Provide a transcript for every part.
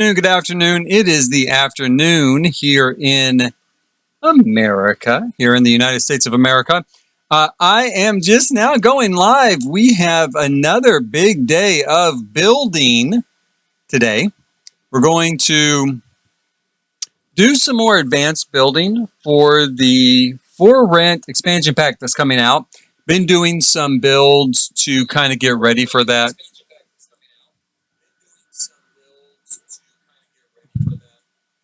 Good afternoon. It is the afternoon here in America, here in the United States of America. I am just now going live. We have another big day of building today. We're going to do some more advanced building for the For Rent expansion pack that's coming out. Been doing some builds to kind of get ready for that.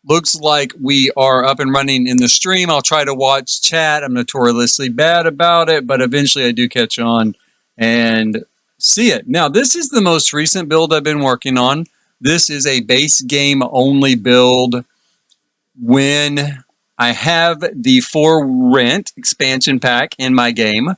Looks like we are up and running in the stream. I'll try to watch chat. I'm notoriously bad about it, but eventually I do catch on and see it. Now, this is the most recent build I've been working on. This is a base game only build. When I have the For Rent expansion pack in my game,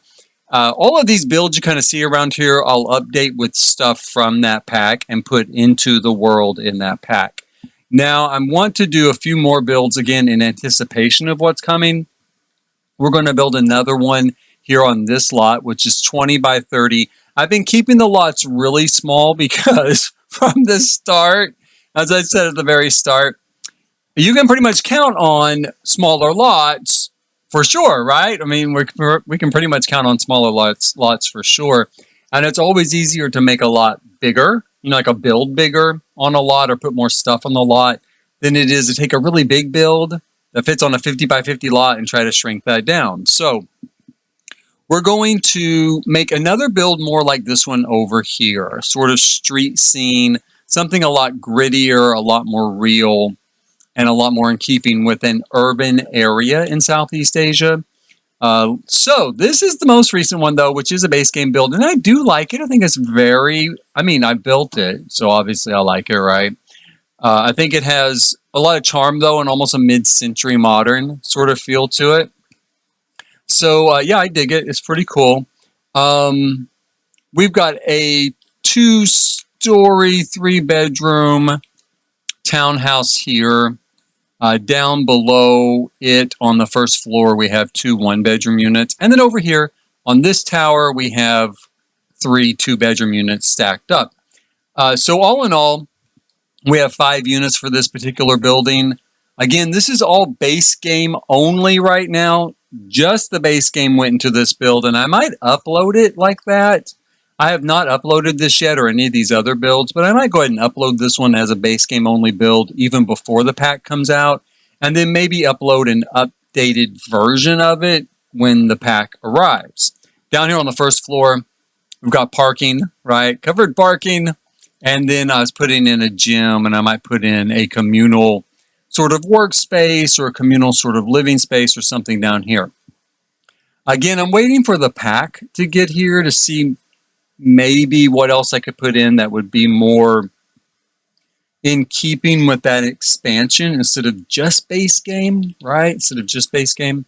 all of these builds you kind of see around here, I'll update with stuff from that pack and put into the world in that pack. Now, I want to do a few more builds again in anticipation of what's coming. We're going to build another one here on this lot, which is 20 by 30. I've been keeping the lots really small because from the start, as I said at the very start, you can pretty much count on smaller lots for sure, right? I mean, we can pretty much count on smaller lots for sure. And it's always easier to make a lot bigger, like a build bigger on a lot or put more stuff on the lot than it is to take a really big build that fits on a 50 by 50 lot and try to shrink that down. So we're going to make another build more like this one over here, sort of street scene, something a lot grittier, a lot more real, and a lot more in keeping with an urban area in Southeast Asia. So this is the most recent one though, which is a base game build, and I do like it. I think it's I built it, so obviously I like it, right? I think it has a lot of charm though, and almost a mid-century modern sort of feel to it. So yeah, I dig it. It's pretty cool. We've got a 2-story, 3-bedroom townhouse here. Down below it on the first floor, we have 2 1-bedroom units. And then over here on this tower, we have 3 2-bedroom units stacked up. So all in all, we have 5 units for this particular building. Again, this is all base game only right now. Just the base game went into this build, and I might upload it like that. I have not uploaded this yet or any of these other builds, but I might go ahead and upload this one as a base game only build even before the pack comes out, and then maybe upload an updated version of it when the pack arrives. Down here on the first floor, we've got parking, right? Covered parking, and then I was putting in a gym, and I might put in a communal sort of workspace or a communal sort of living space or something down here. Again, I'm waiting for the pack to get here to see maybe what else I could put in that would be more in keeping with that expansion instead of just base game, right? Instead of just base game.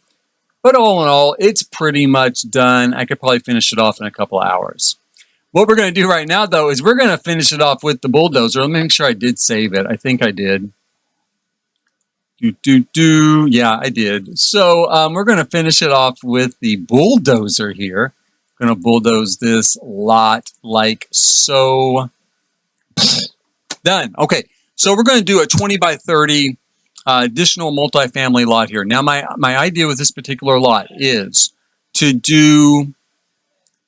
But all in all, it's pretty much done. I could probably finish it off in a couple of hours. What we're going to do right now, though, is we're going to finish it off with the bulldozer. Let me make sure I did save it. I think I did. Yeah, I did. So we're going to finish it off with the bulldozer here. Going to bulldoze this lot like so. Done. Okay, so we're going to do a 20 by 30 additional multifamily lot here. Now, my idea with this particular lot is to do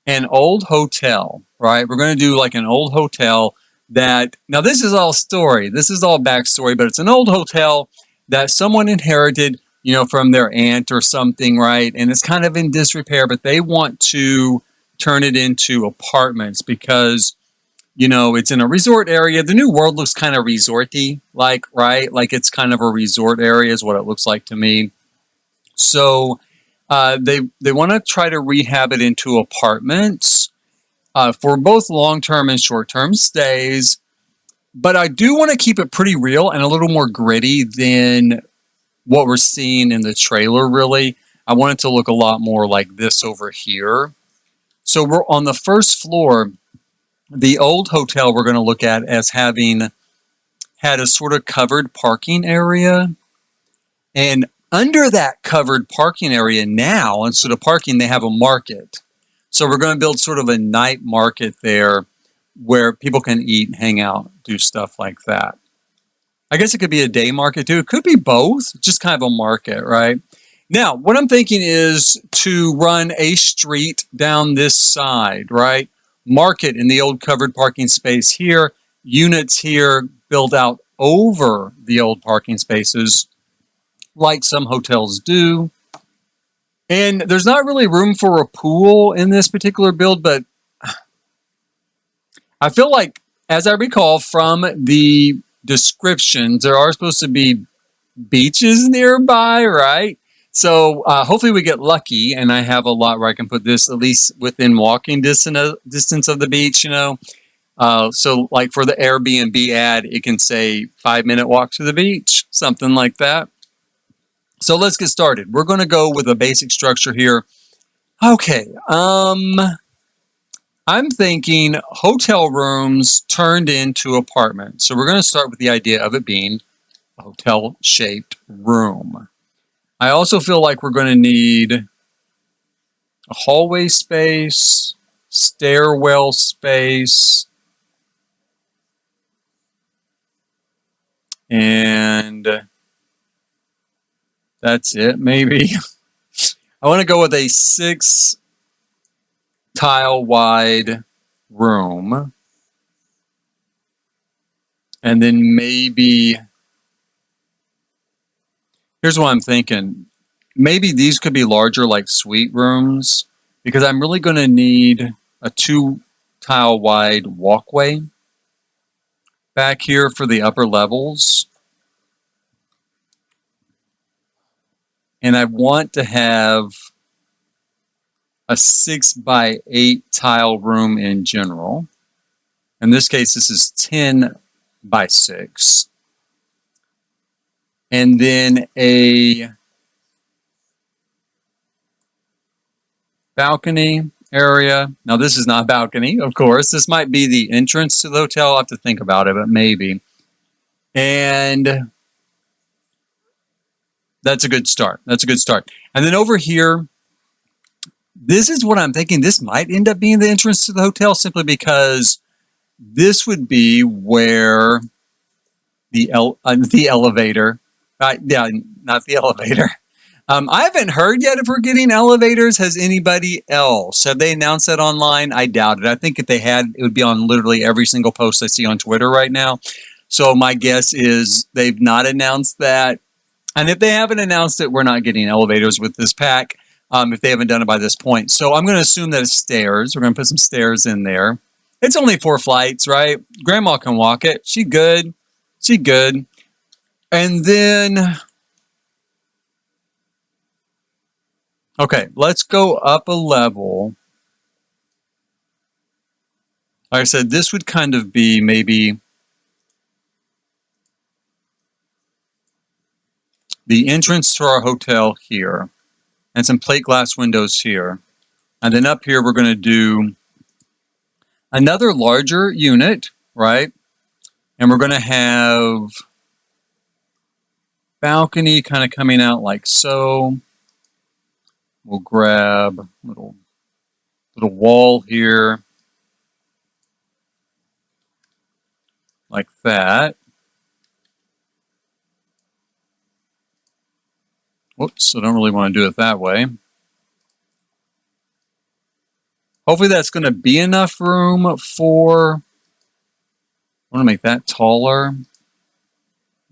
an old hotel, right? We're going to do like an old hotel that, now this is all story. This is all backstory, but it's an old hotel that someone inherited, from their aunt or something, right? And it's kind of in disrepair, but they want to turn it into apartments because, it's in a resort area. The new world looks kind of resorty, like, right? Like it's kind of a resort area is what it looks like to me. So they want to try to rehab it into apartments for both long-term and short-term stays. But I do want to keep it pretty real and a little more gritty than what we're seeing in the trailer, really. I want it to look a lot more like this over here. So we're on the first floor. The old hotel we're going to look at as having had a sort of covered parking area. And under that covered parking area now, instead of parking, they have a market. So we're going to build sort of a night market there where people can eat, hang out, do stuff like that. I guess it could be a day market too. It could be both, just kind of a market, right? Now, what I'm thinking is to run a street down this side, right? Market in the old covered parking space here, units here, build out over the old parking spaces like some hotels do. And there's not really room for a pool in this particular build, but I feel like, as I recall from the descriptions, there are supposed to be beaches nearby, right? So hopefully we get lucky and I have a lot where I can put this at least within walking distance of the beach, you know. So like for the Airbnb ad, it can say 5-minute walk to the beach, something like that. So let's get started. We're going to go with a basic structure here. Okay. I'm thinking hotel rooms turned into apartments. So we're going to start with the idea of it being a hotel-shaped room. I also feel like we're going to need a hallway space, stairwell space, and that's it, maybe. I want to go with a 6 tile wide room. And then maybe, here's what I'm thinking. Maybe these could be larger like suite rooms because I'm really going to need a 2 tile wide walkway back here for the upper levels. And I want to have a 6x8 tile room in general. In this case, this is 10x6. And then a balcony area. Now, this is not a balcony, of course. This might be the entrance to the hotel. I'll have to think about it, but maybe. And that's a good start. That's a good start. And then over here, this is what I'm thinking. This might end up being the entrance to the hotel simply because this would be where the elevator, yeah, not the elevator. I haven't heard yet if we're getting elevators. Has anybody else? Have they announced that online? I doubt it. I think if they had, it would be on literally every single post I see on Twitter right now. So my guess is they've not announced that. And if they haven't announced it, we're not getting elevators with this pack if they haven't done it by this point. So I'm going to assume that it's stairs. We're going to put some stairs in there. It's only 4 flights, right? Grandma can walk it. She good. She good. And then, okay, let's go up a level. Like I said, this would kind of be maybe the entrance to our hotel here and some plate glass windows here. And then up here, we're going to do another larger unit, right? And we're going to have balcony kind of coming out like so. We'll grab a little wall here like that. Whoops, I don't really want to do it that way. Hopefully that's going to be enough room for, I want to make that taller,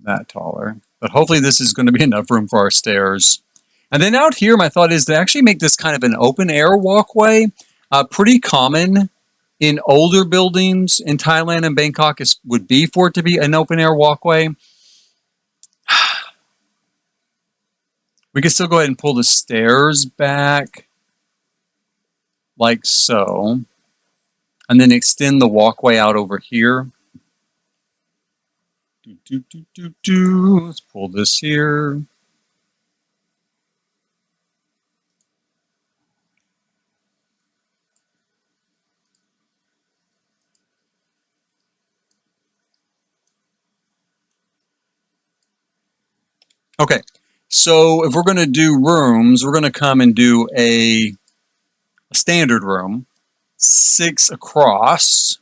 but hopefully this is going to be enough room for our stairs. And then out here, my thought is to actually make this kind of an open air walkway. Pretty common in older buildings in Thailand and Bangkok would be for it to be an open air walkway. We can still go ahead and pull the stairs back like so, and then extend the walkway out over here. Let's pull this here. Okay, so if we're going to do rooms, we're going to come and do a standard room, 6 across,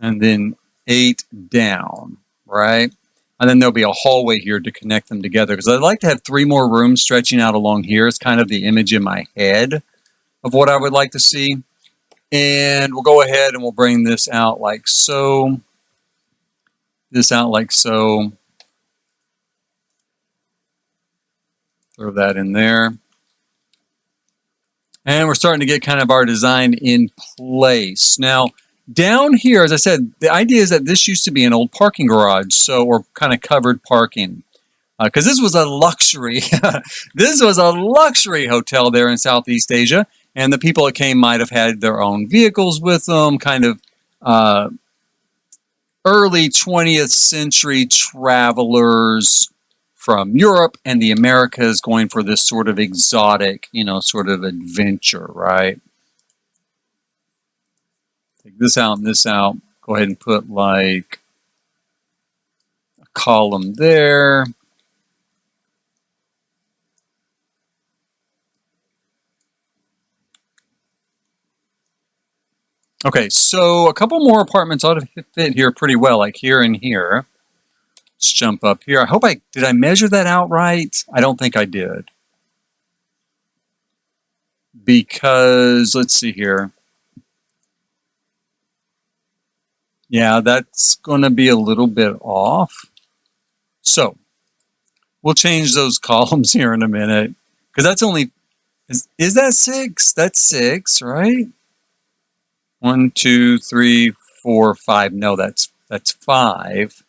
and then 8 down, right? And then there'll be a hallway here to connect them together because I'd like to have 3 more rooms stretching out along here. It's kind of the image in my head of what I would like to see. And we'll go ahead and we'll bring this out like so. This out like so. Throw that in there. And we're starting to get kind of our design in place. Now, down here, as I said, the idea is that this used to be an old parking garage, so or kind of covered parking. Because this was a luxury, this was a luxury hotel there in Southeast Asia, and the people that came might have had their own vehicles with them, kind of early 20th century travelers from Europe and the Americas going for this sort of exotic, sort of adventure, right? Take this out and this out. Go ahead and put like a column there. Okay, so a couple more apartments ought to fit here pretty well, like here and here. Let's jump up here. Did I measure that out right? I don't think I did. Because, let's see here. Yeah, that's going to be a little bit off. So, we'll change those columns here in a minute. Because that's only, is that 6? That's 6, right? 1, 2, 3, 4, 5. No, that's 5.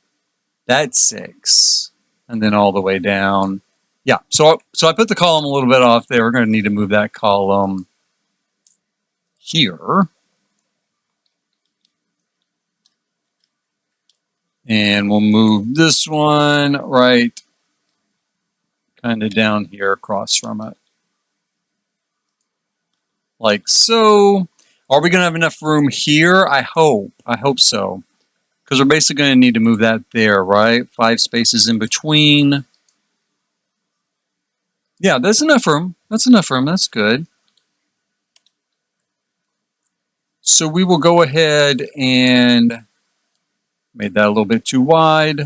That's 6. And then all the way down. Yeah, so I put the column a little bit off there. We're going to need to move that column here. And we'll move this one right kind of down here across from it. Like so. Are we going to have enough room here? I hope. I hope so. Because we're basically going to need to move that there, right? 5 spaces in between. Yeah, that's enough room. That's enough room. That's good. So we will go ahead and made that a little bit too wide.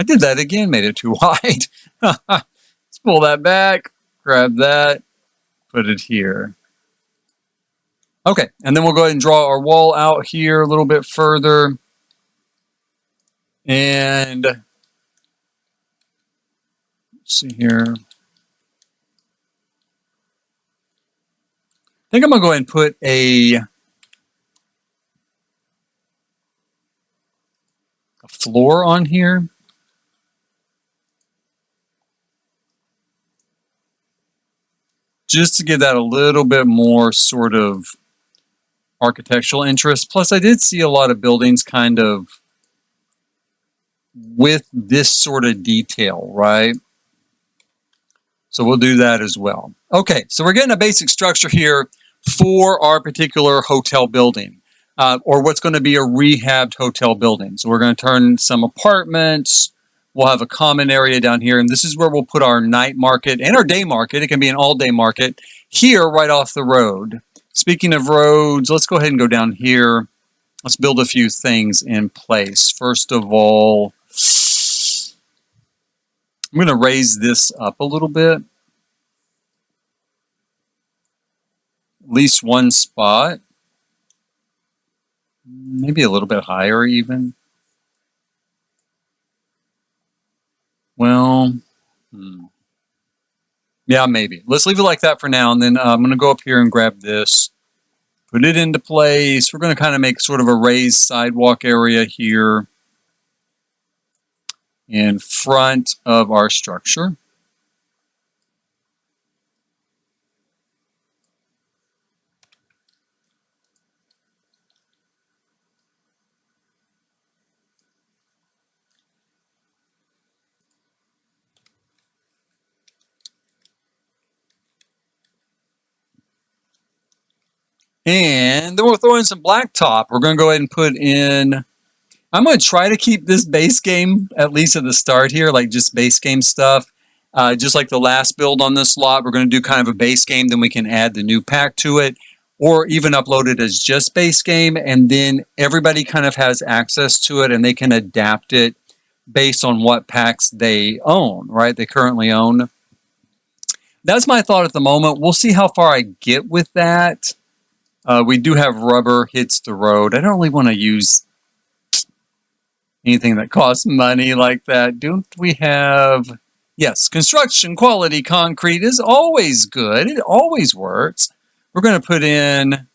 I did that again, made it too wide. Let's pull that back, grab that, put it here. Okay, and then we'll go ahead and draw our wall out here a little bit further. And let's see here. I think I'm going to go ahead and put a floor on here. Just to give that a little bit more sort of architectural interest. Plus, I did see a lot of buildings kind of with this sort of detail, right? So we'll do that as well. Okay, so we're getting a basic structure here for our particular hotel building, or what's going to be a rehabbed hotel building. So we're going to turn some apartments. We'll have a common area down here, and this is where we'll put our night market and our day market. It can be an all-day market here right off the road. Speaking of roads, let's go ahead and go down here. Let's build a few things in place. First of all, I'm going to raise this up a little bit. At least one spot. Maybe a little bit higher even. Well, yeah, maybe. Let's leave it like that for now, and then I'm going to go up here and grab this, put it into place. We're going to kind of make sort of a raised sidewalk area here in front of our structure. And then we'll throw in some blacktop. We're going to go ahead and put in I'm going to try to keep this base game, at least at the start here, like just base game stuff. Just like the last build on this lot, we're going to do kind of a base game, then we can add the new pack to it, or even upload it as just base game, and then everybody kind of has access to it, and they can adapt it based on what packs they own, right? They currently own. That's my thought at the moment. We'll see how far I get with that. We do have rubber hits the road. I don't really want to use anything that costs money like that. Don't we have... Yes, construction quality concrete is always good. It always works. We're going to put in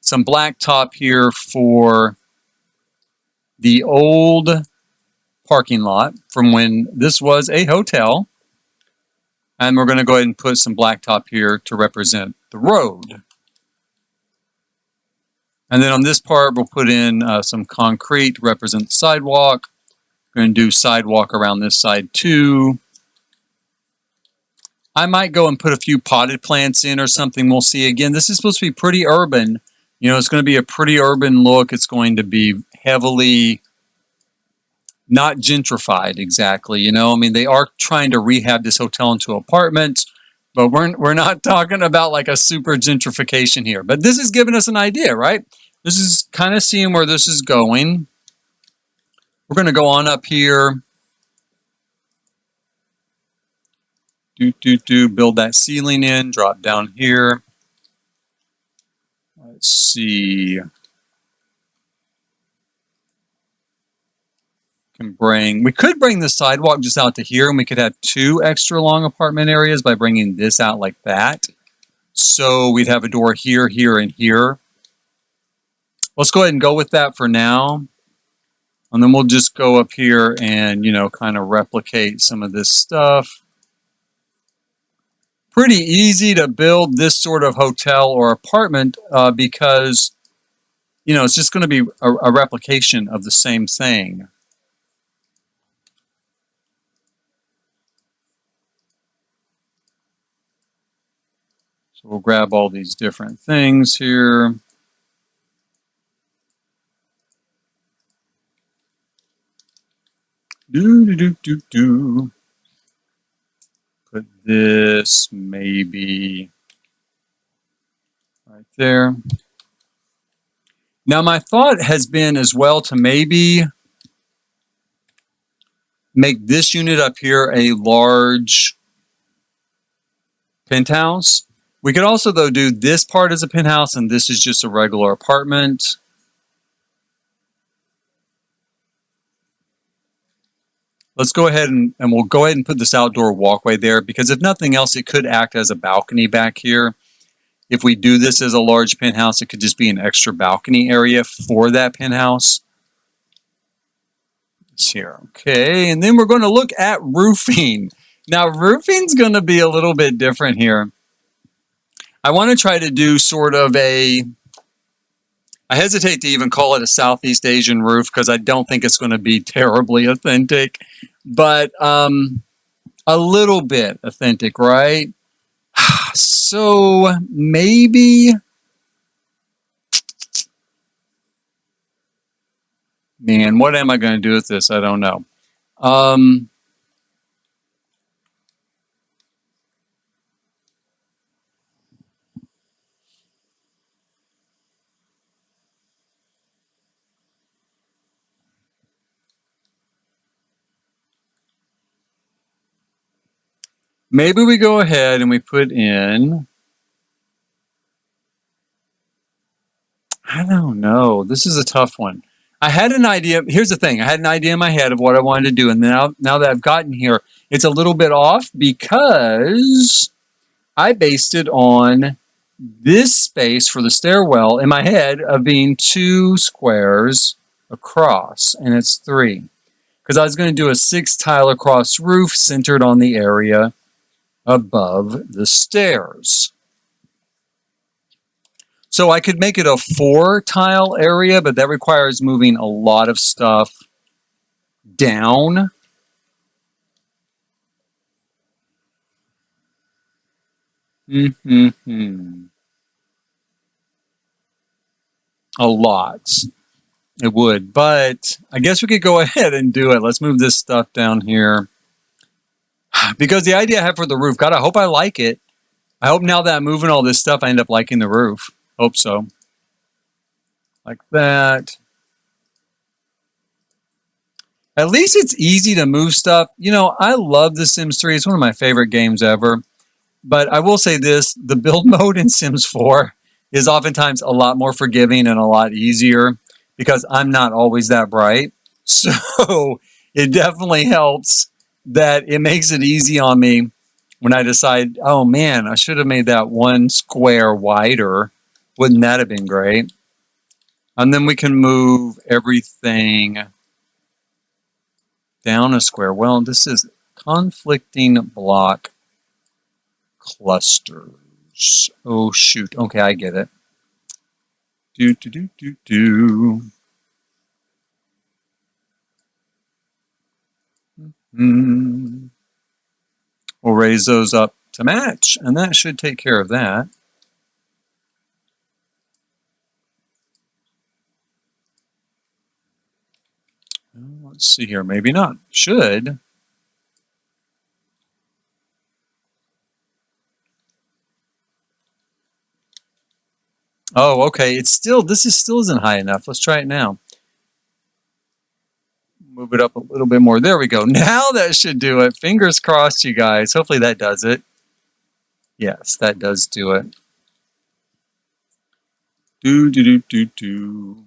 some blacktop here for the old parking lot from when this was a hotel. And we're going to go ahead and put some blacktop here to represent the road. And then on this part, we'll put in some concrete to represent the sidewalk. We're going to do sidewalk around this side too. I might go and put a few potted plants in or something. We'll see. Again, this is supposed to be pretty urban. You know, it's going to be a pretty urban look. It's going to be heavily not gentrified exactly. You know, I mean, they are trying to rehab this hotel into apartments, but we're not talking about like a super gentrification here. But this is giving us an idea, right? This is kind of seeing where this is going. We're going to go on up here. Build that ceiling in, drop down here. Let's see. We could bring the sidewalk just out to here, and we could have 2 extra long apartment areas by bringing this out like that. So we'd have a door here, here, and here. Let's go ahead and go with that for now. And then we'll just go up here and, you know, kind of replicate some of this stuff. Pretty easy to build this sort of hotel or apartment because, you know, it's just going to be a replication of the same thing. So we'll grab all these different things here. Put this maybe right there. Now my thought has been as well to maybe make this unit up here a large penthouse. We could also though do this part as a penthouse and this is just a regular apartment. Let's go ahead and we'll go ahead and put this outdoor walkway there because if nothing else, it could act as a balcony back here. If we do this as a large penthouse, it could just be an extra balcony area for that penthouse. It's here. Okay, and then we're going to look at roofing. Now, roofing's going to be a little bit different here. I want to try to do sort of a... I hesitate to even call it a Southeast Asian roof because I don't think it's going to be terribly authentic, but a little bit authentic, right? So maybe, man, what am I going to do with this? I don't know. Maybe we go ahead and we put in, I don't know. This is a tough one. I had an idea. Here's the thing. I had an idea in my head of what I wanted to do. And now that I've gotten here, it's a little bit off because I based it on this space for the stairwell in my head of being 2 squares across. And it's 3. Because I was going to do a 6 tile across roof centered on the area above the stairs. So I could make it a 4 tile area, but that requires moving a lot of stuff down. A lot. It would, but I guess we could go ahead and do it. Let's move this stuff down here. Because the idea I have for the roof, God, I hope I like it. I hope now that I'm moving all this stuff, I end up liking the roof. Hope so. Like that. At least it's easy to move stuff. You know, I love The Sims 3. It's one of my favorite games ever. But I will say this, the build mode in Sims 4 is oftentimes a lot more forgiving and a lot easier because I'm not always that bright. So it definitely helps that it makes it easy on me when I decide, oh man, I should have made that one square wider. Wouldn't that have been great? And then we can move everything down a square. Well, this is conflicting block clusters. Oh, shoot. Okay, I get it. We'll raise those up to match, and that should take care of that. Let's see here. Maybe not. Should. Oh, okay. It's still, this is still isn't high enough. Let's try it now. Move it up a little bit more. There we go. Now that should do it. Fingers crossed, you guys. Hopefully that does it. Yes, that does do it. Do.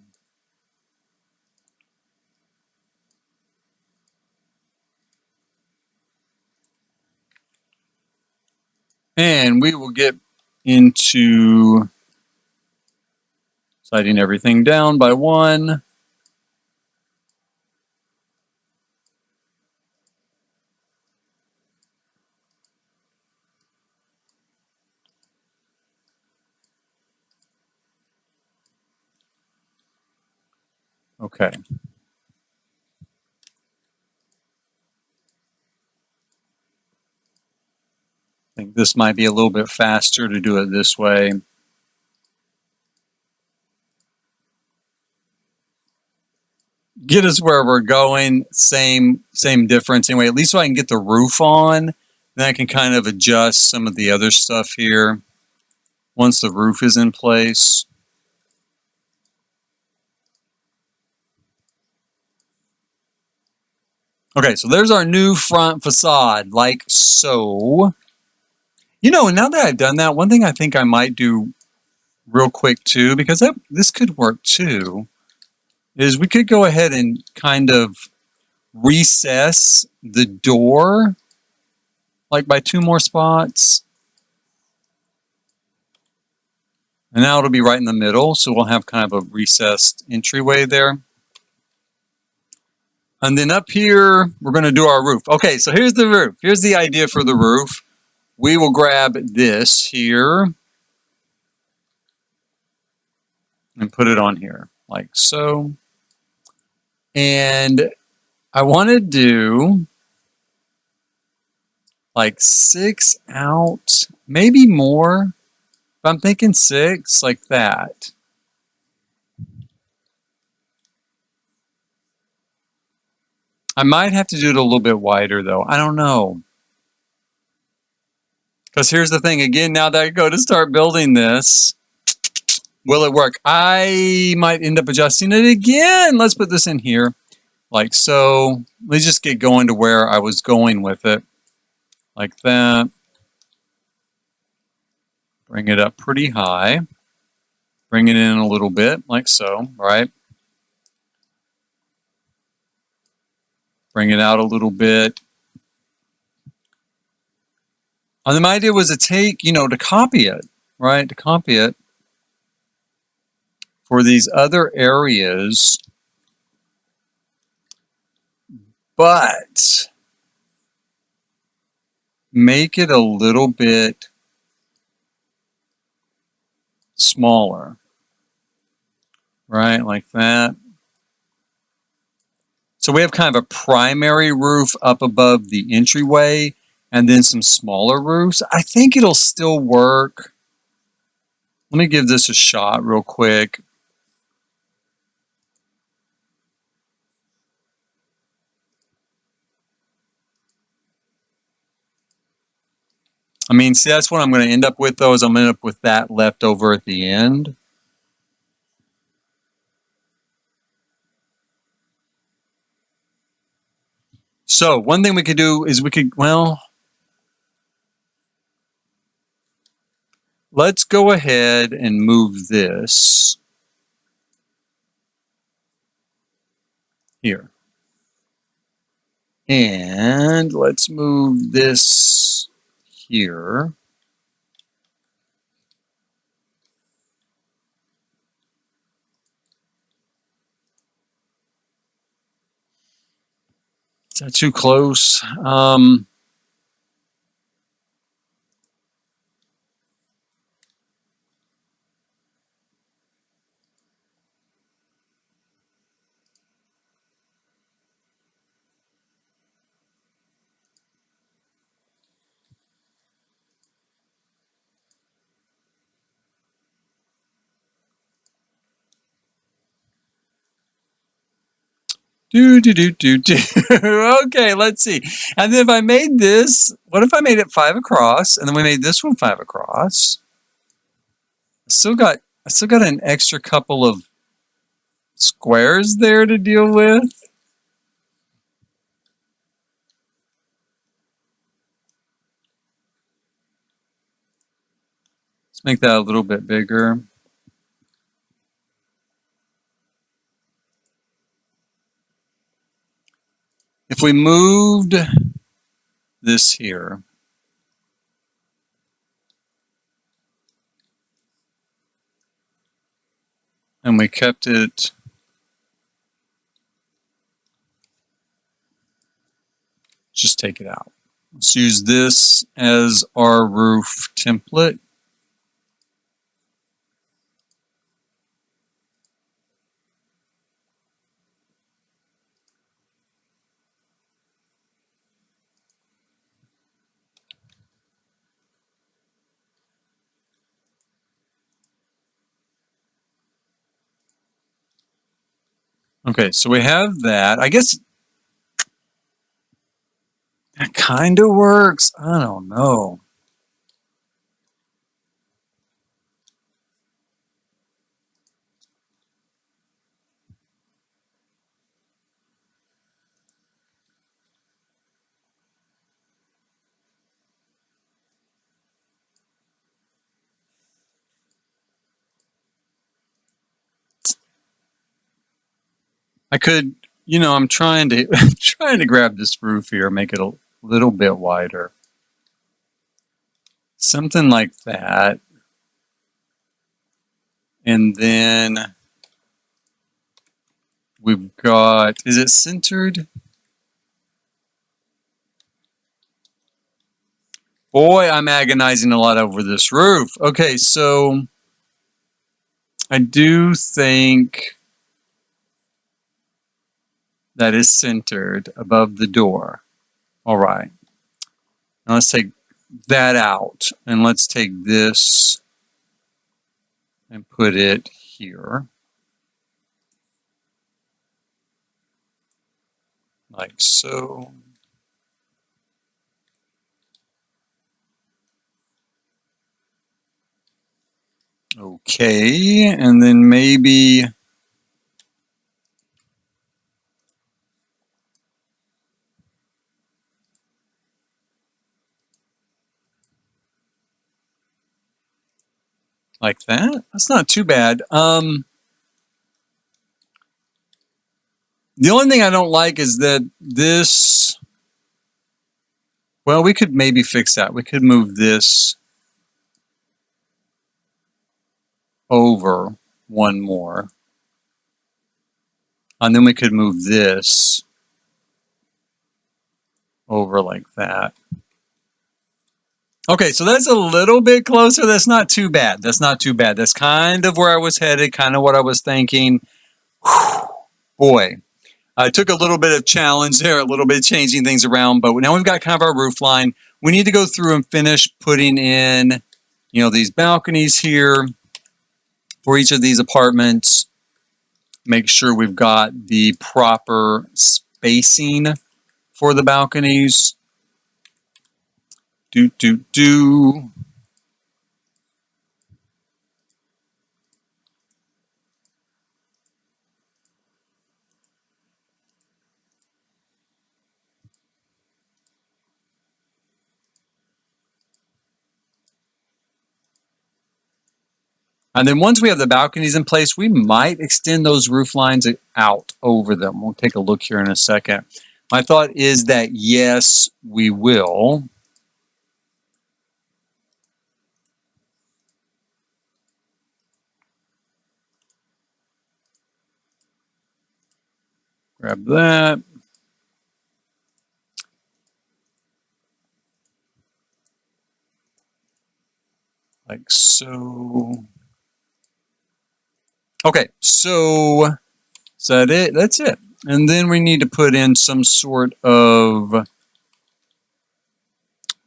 And we will get into sliding everything down by one. Okay. I think this might be a little bit faster to do it this way. Get us where we're going. Same difference. Anyway, at least so I can get the roof on. Then I can kind of adjust some of the other stuff here once the roof is in place. Okay, so there's our new front facade, like so. You know, now that I've done that, one thing I think I might do real quick too, because this could work too, is we could go ahead and kind of recess the door, like by 2 more spots. And now it'll be right in the middle, so we'll have kind of a recessed entryway there. And then up here, we're going to do our roof. Okay, so here's the roof. Here's the idea for the roof. We will grab this here and put it on here, like so. And I want to do like 6 out, maybe more. But I'm thinking 6, like that. I might have to do it a little bit wider though. I don't know. Because here's the thing, again, now that I go to start building this, will it work? I might end up adjusting it again. Let's put this in here, like so. Let's just get going to where I was going with it, like that. Bring it up pretty high. Bring it in a little bit, like so, right? Bring it out a little bit. And then my idea was to take, you know, to copy it, right? To copy it for these other areas. But make it a little bit smaller, right? Like that. So we have kind of a primary roof up above the entryway and then some smaller roofs. I think it'll still work. Let me give this a shot real quick. I mean, see, that's what I'm going to end up with, though, is I'm going to end up with that left over at the end. So one thing we could do is well, let's go ahead and move this here. And let's move this here. Is that too close? Okay, let's see. And then if I made this, what if I made it 5 across, and then we made this one 5 across? I still got an extra couple of squares there to deal with. Let's make that a little bit bigger. If we moved this here, and we kept it just take it out. Let's use this as our roof template. Okay, so we have that. I guess that kind of works. I don't know. I could, I'm trying to trying to grab this roof here, make it a little bit wider. Something like that. And then we've got, is it centered? Boy, I'm agonizing a lot over this roof. Okay, so I do think that is centered above the door. All right. Now let's take that out, and let's take this and put it here. Like so. Okay, and then maybe like that. That's not too bad. The only thing I don't like is that this, well, we could maybe fix that. We could move this over one more. And then we could move this over like that. Okay, so that's a little bit closer. That's not too bad. That's not too bad. That's kind of where I was headed, kind of what I was thinking. Whew, boy, I took a little bit of challenge there, a little bit changing things around, but now we've got kind of our roof line. We need to go through and finish putting in, these balconies here for each of these apartments. Make sure we've got the proper spacing for the balconies. do. And then once we have the balconies in place, we might extend those roof lines out over them. We'll take a look here in a second. My thought is that yes, we will. Grab that. Like so. Okay, so is that it? That's it. And then we need to put in some sort of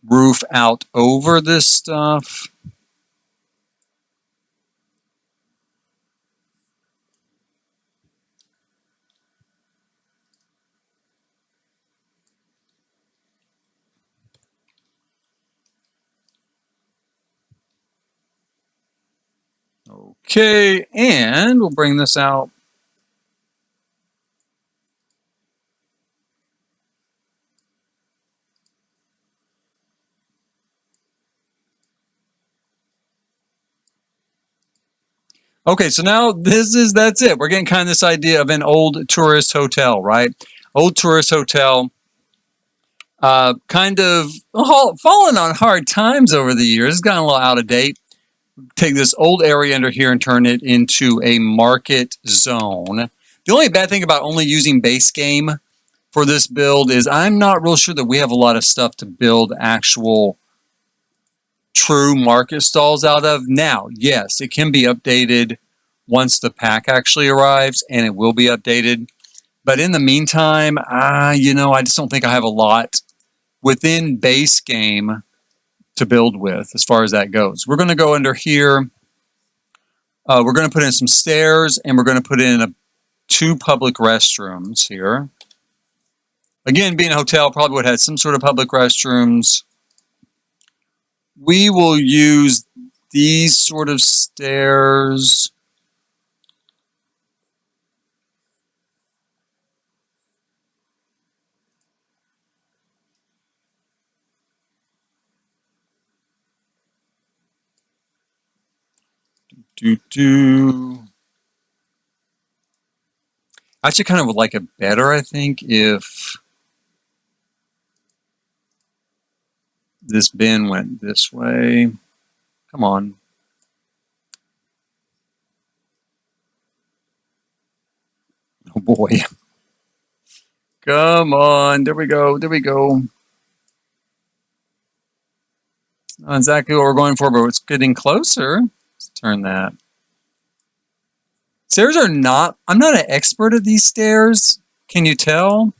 roof out over this stuff. Okay, and we'll bring this out. Okay, so now that's it. We're getting kind of this idea of an old tourist hotel, right? Old tourist hotel, kind of fallen on hard times over the years. It's gotten a little out of date. Take this old area under here and turn it into a market zone. The only bad thing about only using base game for this build is I'm not real sure that we have a lot of stuff to build actual true market stalls out of. Now, yes, it can be updated once the pack actually arrives, and it will be updated. But in the meantime, I just don't think I have a lot within base game to build with as far as that goes. We're going to go under here. We're going to put in some stairs, and we're going to put in 2 public restrooms here. Again, being a hotel, probably would have had some sort of public restrooms. We will use these sort of stairs. I actually kind of would like it better, I think, if this bin went this way. Come on. Oh boy. Come on. There we go. There we go. Not exactly what we're going for, but it's getting closer. Let's turn that. Stairs are not, I'm not an expert at these stairs. Can you tell?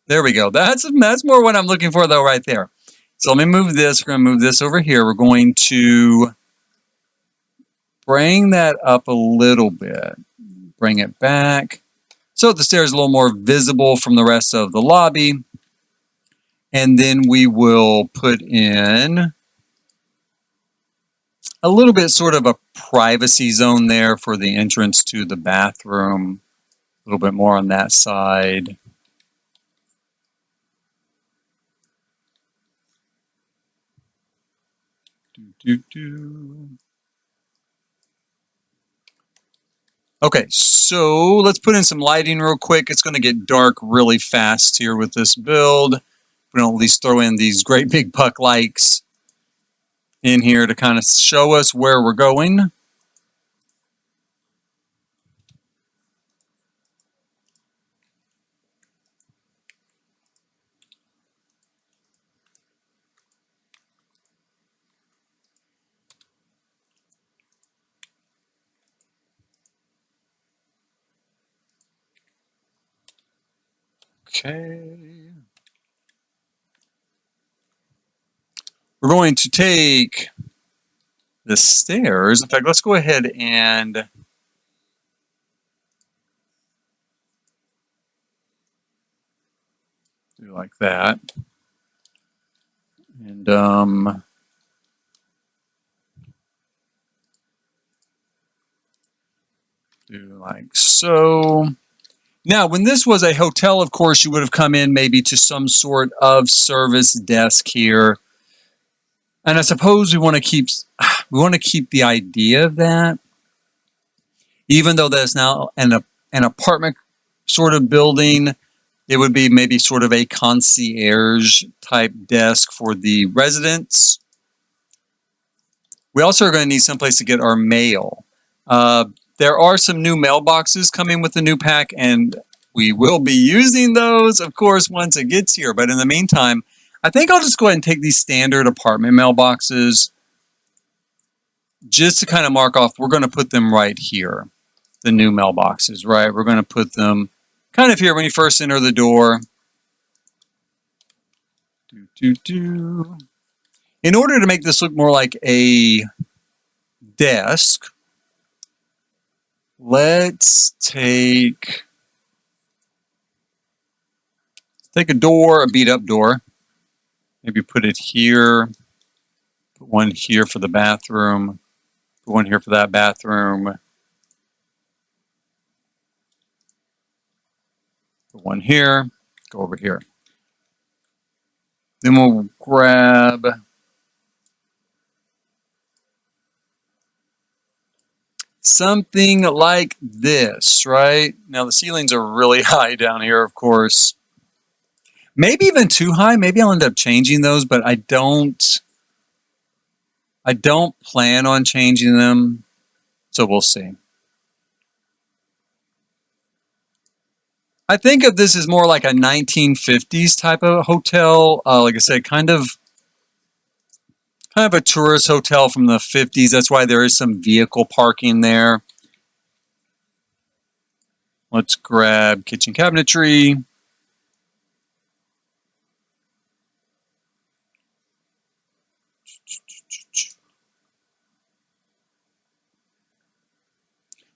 There we go. That's more what I'm looking for though right there. So let me move this. We're going to move this over here. We're going to bring that up a little bit. Bring it back. So the stairs are a little more visible from the rest of the lobby. And then we will put in a little bit sort of a privacy zone there for the entrance to the bathroom. A little bit more on that side. Okay, so let's put in some lighting real quick. It's going to get dark really fast here with this build. We don't at least throw in these great big puck lights in here to kind of show us where we're going. Okay. We're going to take the stairs. In fact, let's go ahead and do like that. And do like so. Now, when this was a hotel, of course, you would have come in maybe to some sort of service desk here. And I suppose we want to keep the idea of that, even though that's now an apartment sort of building. It would be maybe sort of a concierge type desk for the residents. We also are going to need someplace to get our mail. There are some new mailboxes coming with the new pack, and we will be using those, of course, once it gets here. But in the meantime, I think I'll just go ahead and take these standard apartment mailboxes just to kind of mark off. We're going to put them right here, the new mailboxes, right? We're going to put them kind of here when you first enter the door. In order to make this look more like a desk, let's take a door, a beat up door. Maybe put it here. Put one here for the bathroom. Put one here for that bathroom. Put one here. Go over here. Then we'll grab something like this, right? Now the ceilings are really high down here, of course. Maybe even too high. Maybe I'll end up changing those, but I don't plan on changing them. So we'll see. I think of this as more like a 1950s type of hotel. Like I said, kind of a tourist hotel from the 50s. That's why there is some vehicle parking there. Let's grab kitchen cabinetry.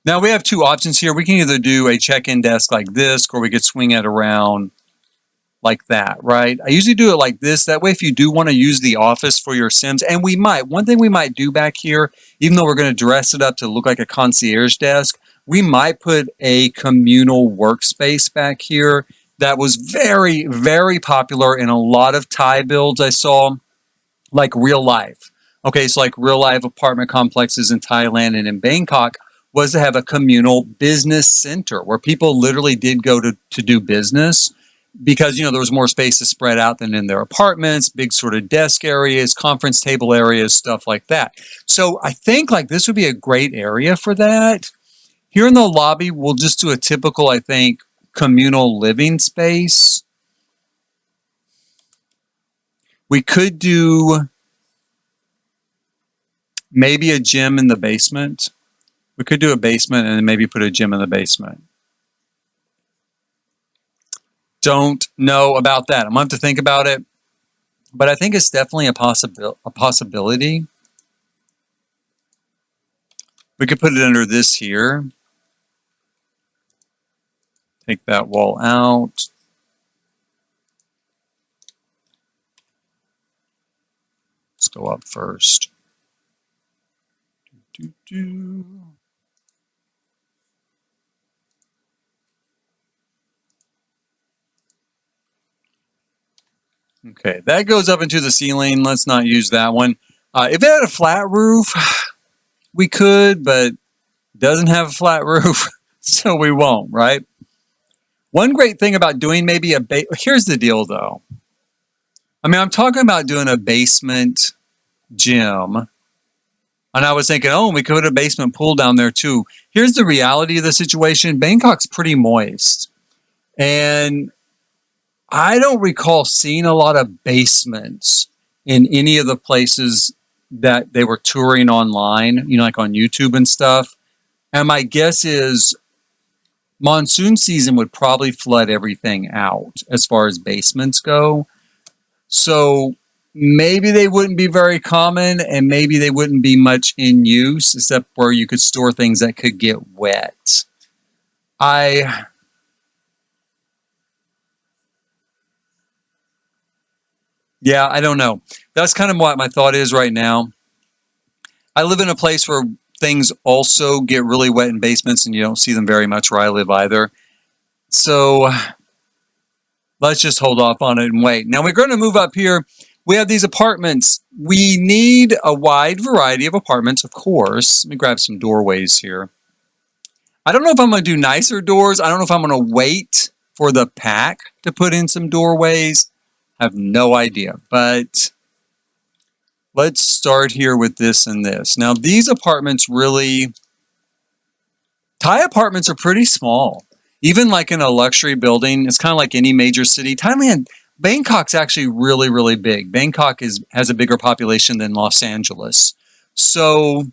Now we have two options here. We can either do a check-in desk like this, or we could swing it around like that, right? I usually do it like this. That way, if you do want to use the office for your Sims, and we might, one thing we might do back here, even though we're going to dress it up to look like a concierge desk, we might put a communal workspace back here. That was very, very popular in a lot of Thai builds I saw, like real life. Okay, so like real life apartment complexes in Thailand and in Bangkok, was to have a communal business center where people literally did go to do business because, you know, there was more space to spread out than in their apartments, big sort of desk areas, conference table areas, stuff like that. So I think like this would be a great area for that. Here in the lobby, we'll just do a typical, I think, communal living space. We could do maybe a gym in the basement. We could do a basement and then maybe put a gym in the basement. Don't know about that. I'm going to have to think about it. But I think it's definitely a possibility. We could put it under this here. Take that wall out. Let's go up first. Okay, that goes up into the ceiling. Let's not use that one. If it had a flat roof, we could, but it doesn't have a flat roof, so we won't, right? One great thing about doing maybe here's the deal, though. I mean, I'm talking about doing a basement gym, and I was thinking, oh, we could put a basement pool down there, too. Here's the reality of the situation. Bangkok's pretty moist, and I don't recall seeing a lot of basements in any of the places that they were touring online, you know, like on YouTube and stuff. And my guess is monsoon season would probably flood everything out as far as basements go. So maybe they wouldn't be very common, and maybe they wouldn't be much in use, except where you could store things that could get wet. Yeah, I don't know. That's kind of what my thought is right now. I live in a place where things also get really wet in basements, and you don't see them very much where I live either. So let's just hold off on it and wait. Now we're going to move up here. We have these apartments. We need a wide variety of apartments, of course. Let me grab some doorways here. I don't know if I'm going to do nicer doors. I don't know if I'm going to wait for the pack to put in some doorways. I have no idea. But let's start here with this and this. Now, these apartments really, Thai apartments are pretty small. Even like in a luxury building, it's kind of like any major city. Thailand, Bangkok's actually really, really big. Bangkok has a bigger population than Los Angeles. So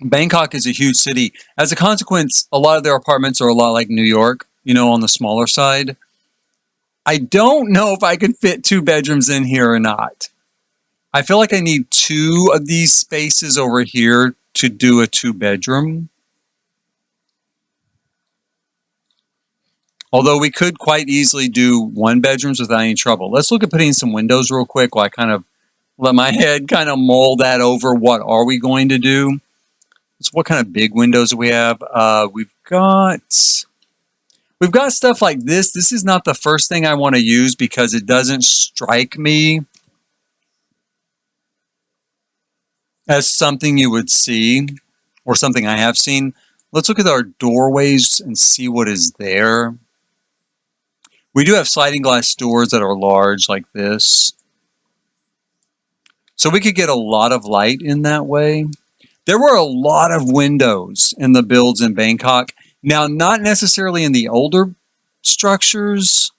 Bangkok is a huge city. As a consequence, a lot of their apartments are a lot like New York, on the smaller side. I don't know if I could fit 2 bedrooms in here or not. I feel like I need 2 of these spaces over here to do a 2-bedroom. Although we could quite easily do 1-bedrooms without any trouble. Let's look at putting some windows real quick while I kind of let my head kind of mull that over. What are we going to do? So what kind of big windows do we have? We've got stuff like this. This is not the first thing I want to use because it doesn't strike me as something you would see or something I have seen. Let's look at our doorways and see what is there. We do have sliding glass doors that are large like this. So we could get a lot of light in that way. There were a lot of windows in the builds in Bangkok. Now, not necessarily in the older structures,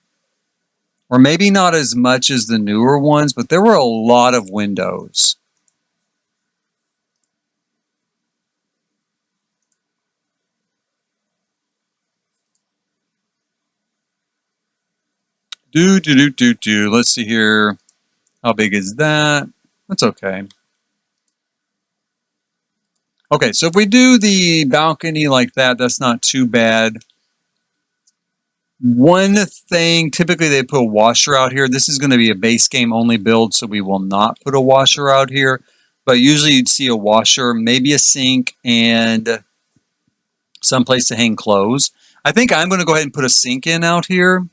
or maybe not as much as the newer ones, but there were a lot of windows. Let's see here. How big is that? That's okay. Okay, so if we do the balcony like that, that's not too bad. One thing, typically they put a washer out here. This is going to be a base game only build, so we will not put a washer out here. But usually you'd see a washer, maybe a sink, and some place to hang clothes. I think I'm going to go ahead and put a sink in out here.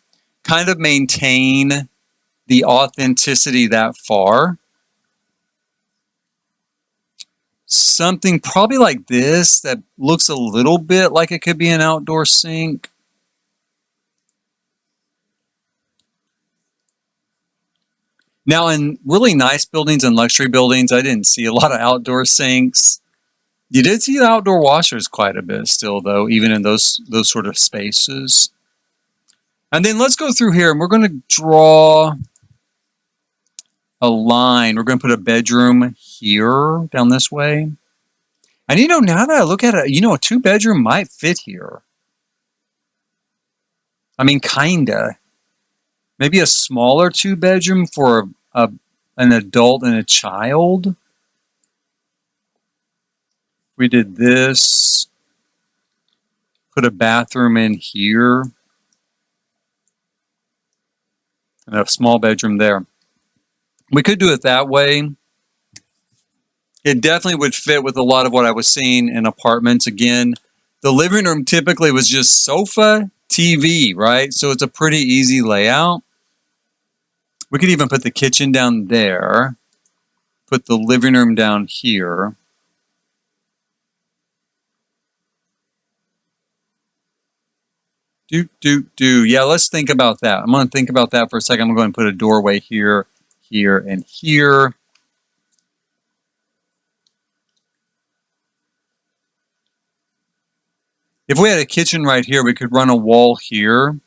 Kind of maintain the authenticity that far. Something probably like this that looks a little bit like it could be an outdoor sink. Now, in really nice buildings and luxury buildings, I didn't see a lot of outdoor sinks. You did see outdoor washers quite a bit still, though, even in those sort of spaces. And then let's go through here, and we're going to draw a line. We're going to put a bedroom here, down this way. And now that I look at it, a 2-bedroom might fit here. I mean, kinda. Maybe a smaller 2-bedroom for an adult and a child. We did this. Put a bathroom in here. And a small bedroom there. We could do it that way. It definitely would fit with a lot of what I was seeing in apartments. Again, the living room typically was just sofa, TV, right? So it's a pretty easy layout. We could even put the kitchen down there. Put the living room down here. Yeah, let's think about that. I'm going to think about that for a second. I'm going to put a doorway here, here, and here. If we had a kitchen right here, we could run a wall here.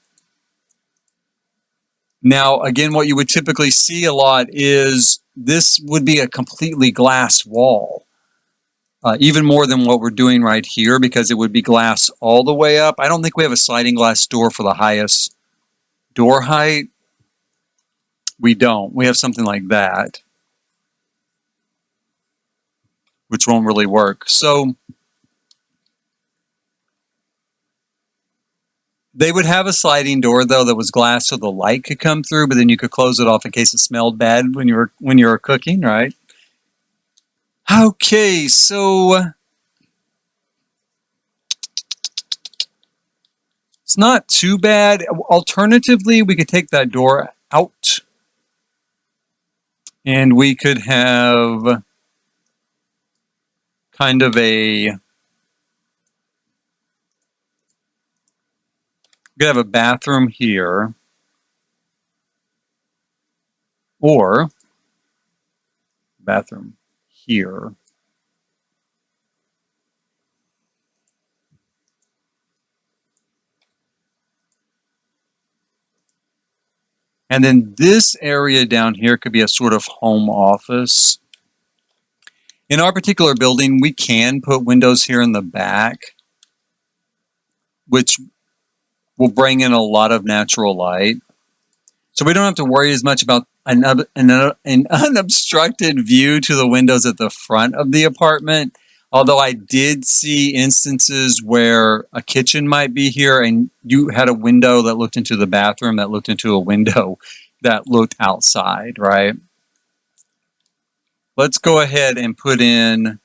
Now, again, what you would typically see a lot is this would be a completely glass wall. Even more than what we're doing right here, because it would be glass all the way up. I don't think we have a sliding glass door for the highest door height. We don't. We have something like that, which won't really work. So They would have a sliding door though that was glass so the light could come through, but then you could close it off in case it smelled bad when you were cooking, right? Okay, so it's not too bad. Alternatively, we could take that door out and we could have kind of we could have a bathroom here or bathroom here. And then this area down here could be a sort of home office. In our particular building, we can put windows here in the back, which will bring in a lot of natural light. So we don't have to worry as much about an unobstructed view to the windows at the front of the apartment. Although I did see instances where a kitchen might be here and you had a window that looked into the bathroom that looked into a window that looked outside, right? Let's go ahead and put in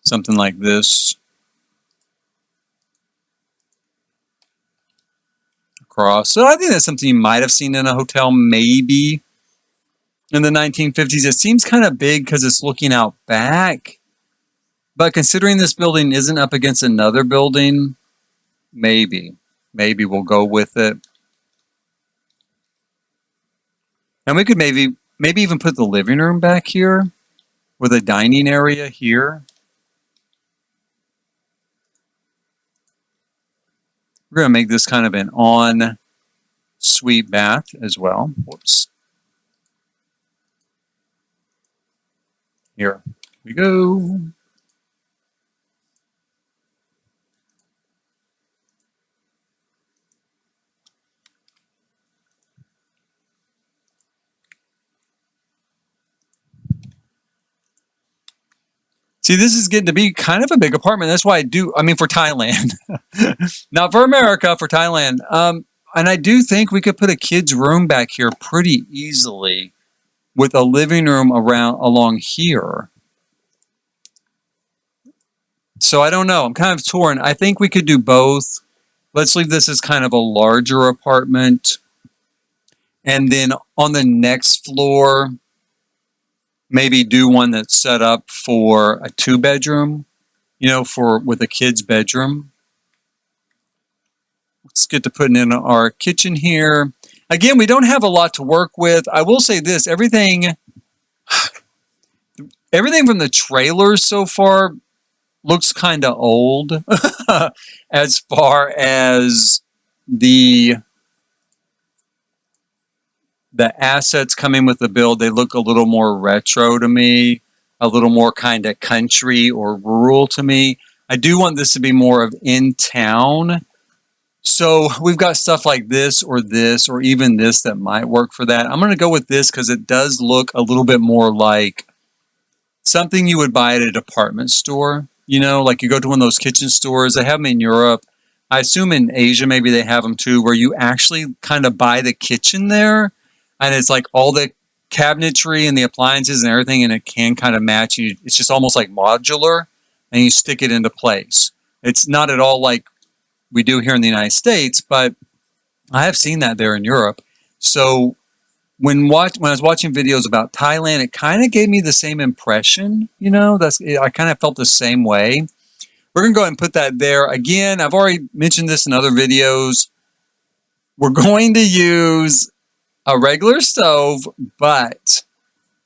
something like this across. So I think that's something you might have seen in a hotel, maybe in the 1950s. It seems kind of big because it's looking out back. But considering this building isn't up against another building, maybe we'll go with it. And we could maybe even put the living room back here with a dining area here. We're going to make this kind of an en-suite bath as well. Whoops. Here we go. See, this is getting to be kind of a big apartment. That's why for Thailand. Not for America, for Thailand. And I do think we could put a kid's room back here pretty easily with a living room along here. So I don't know. I'm kind of torn. I think we could do both. Let's leave this as kind of a larger apartment. And then on the next floor, maybe do one that's set up for a 2-bedroom, with a kid's bedroom. Let's get to putting in our kitchen here. Again, we don't have a lot to work with. I will say this, everything from the trailers so far looks kind of old as far as the assets coming with the build. They look a little more retro to me, a little more kind of country or rural to me. I do want this to be more of in town. So we've got stuff like this or even this that might work for that. I'm going to go with this because it does look a little bit more like something you would buy at a department store. Like you go to one of those kitchen stores. They have them in Europe. I assume in Asia maybe they have them too, where you actually kind of buy the kitchen there. And it's like all the cabinetry and the appliances and everything, and it can kind of match you. It's just almost like modular, and you stick it into place. It's not at all like we do here in the United States, but I have seen that there in Europe. So when I was watching videos about Thailand, it kind of gave me the same impression. I kind of felt the same way. We're going to go ahead and put that there. Again, I've already mentioned this in other videos. We're going to use a regular stove, but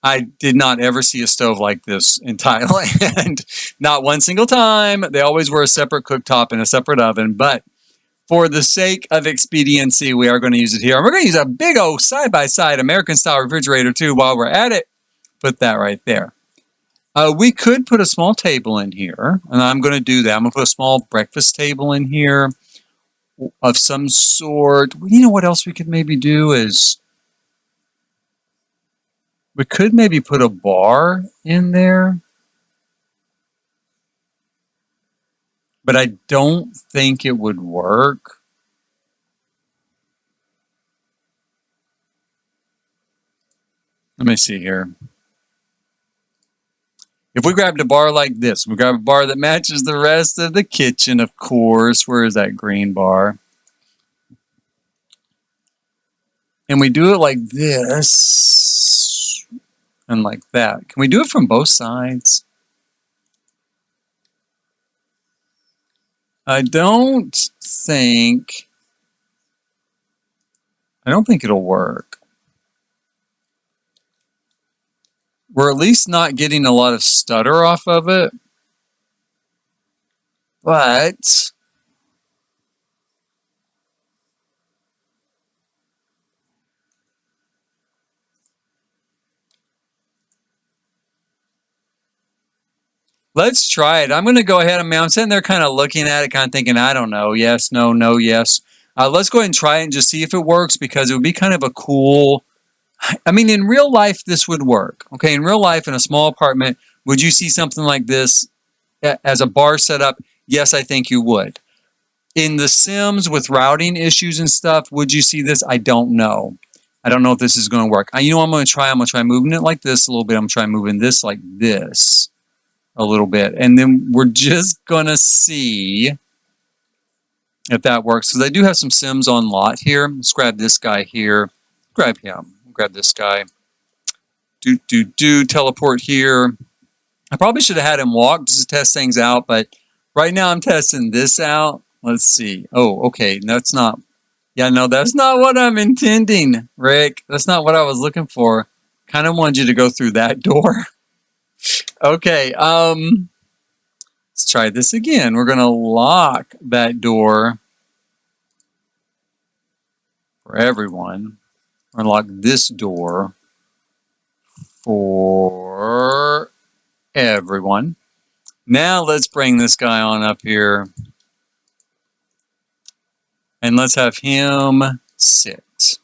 I did not ever see a stove like this in Thailand. Not one single time. They always were a separate cooktop and a separate oven, but for the sake of expediency, we are going to use it here. And we're going to use a big old side-by-side American-style refrigerator too while we're at it. Put that right there. We could put a small table in here, and I'm going to do that. I'm going to put a small breakfast table in here of some sort. You know what else we could maybe do is we could maybe put a bar in there. but I don't think it would work. Let me see here. If we grabbed a bar like this, we grab a bar that matches the rest of the kitchen, of course. Where is that green bar? And we do it like this and like that. Can we do it from both sides? I don't think it'll work. We're at least not getting a lot of stutter off of it. But let's try it. I'm going to go ahead. I'm sitting there kind of looking at it, kind of thinking, I don't know. Yes, no, no, yes. Let's go ahead and try it and just see if it works, because it would be kind of a cool... I mean, in real life, this would work. Okay, in real life, in a small apartment, would you see something like this as a bar setup? Yes, I think you would. In The Sims with routing issues and stuff, would you see this? I don't know. I don't know if this is going to work. You know what I'm going to try? I'm going to try moving it like this a little bit. I'm going to try moving this like this a little bit. And then we're just going to see if that works. Because I do have some Sims on lot here. Let's grab this guy here. Grab him. Grab this guy. Teleport here. I probably should have had him walk just to test things out, but right now I'm testing this out. Let's see. Oh, okay. That's not... Yeah, no, that's not what I'm intending, Rick. That's not what I was looking for. Kind of wanted you to go through that door. Okay, let's try this again. We're going to lock that door for everyone. We're going to lock this door for everyone. Now let's bring this guy on up here. And let's have him sit.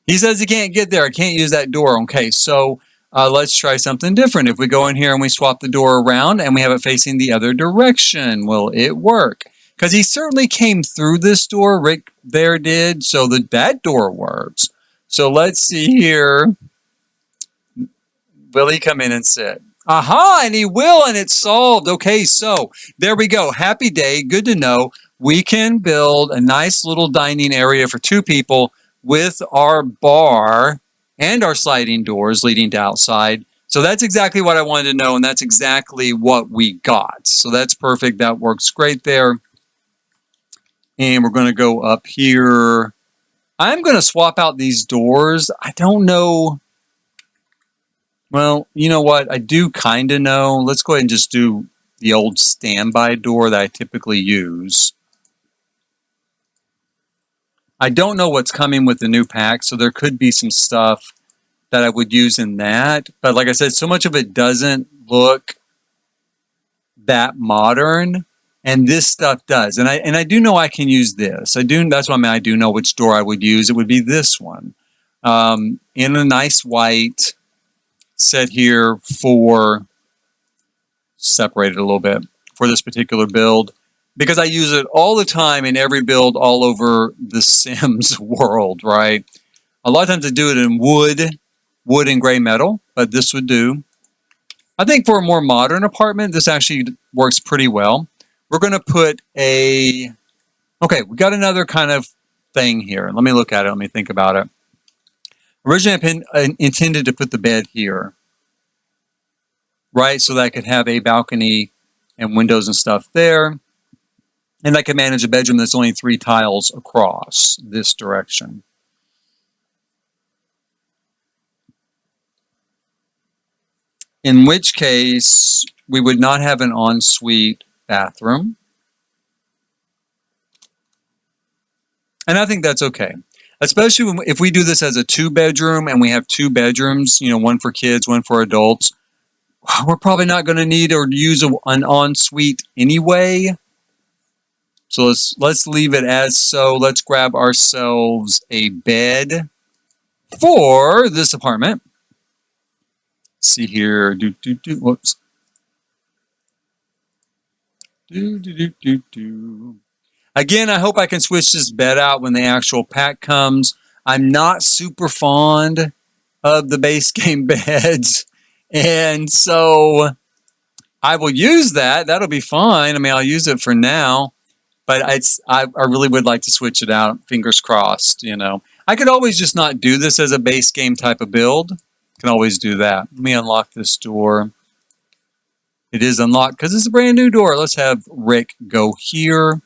He says he can't get there. I can't use that door. Okay, so let's try something different. If we go in here and we swap the door around and we have it facing the other direction, will it work? Because he certainly came through this door. Rick there did, so that door works. So let's see here. Will he come in and sit? Aha, and he will, and it's solved. Okay, so there we go. Happy day. Good to know. We can build a nice little dining area for 2 people with our bar and our sliding doors leading to outside. So that's exactly what I wanted to know, and that's exactly what we got. So that's perfect. That works great there. And we're going to go up here. I'm going to swap out these doors. I don't know. Well, you know what? I do kind of know. Let's go ahead and just do the old standby door that I typically use. I don't know what's coming with the new pack, so there could be some stuff that I would use in that. But like I said, so much of it doesn't look that modern, and this stuff does. And I do know I can use this. That's what I mean. I do know which door I would use. It would be this one, in a nice white. Set here for, separated a little bit for this particular build, because I use it all the time in every build all over the Sims world, right? A lot of times I do it in wood and gray metal, but this would do. I think for a more modern apartment, this actually works pretty well. We're going to put okay, we got another kind of thing here. Let me look at it. Let me think about it. Originally, I intended to put the bed here, right? So that I could have a balcony and windows and stuff there. And I could manage a bedroom that's only 3 tiles across this direction. In which case, we would not have an ensuite bathroom. And I think that's okay. Especially if we do this as a 2-bedroom and we have 2 bedrooms, you know, one for kids, one for adults, we're probably not going to need or use an ensuite anyway. So let's leave it as so. Let's grab ourselves a bed for this apartment. Let's see here. Whoops. Do, do, do, do, do. Again, I hope I can switch this bed out when the actual pack comes. I'm not super fond of the base game beds. And so I will use that. That'll be fine. I mean, I'll use it for now. But I really would like to switch it out. Fingers crossed, you know. I could always just not do this as a base game type of build. Can always do that. Let me unlock this door. It is unlocked because it's a brand new door. Let's have Rick go here.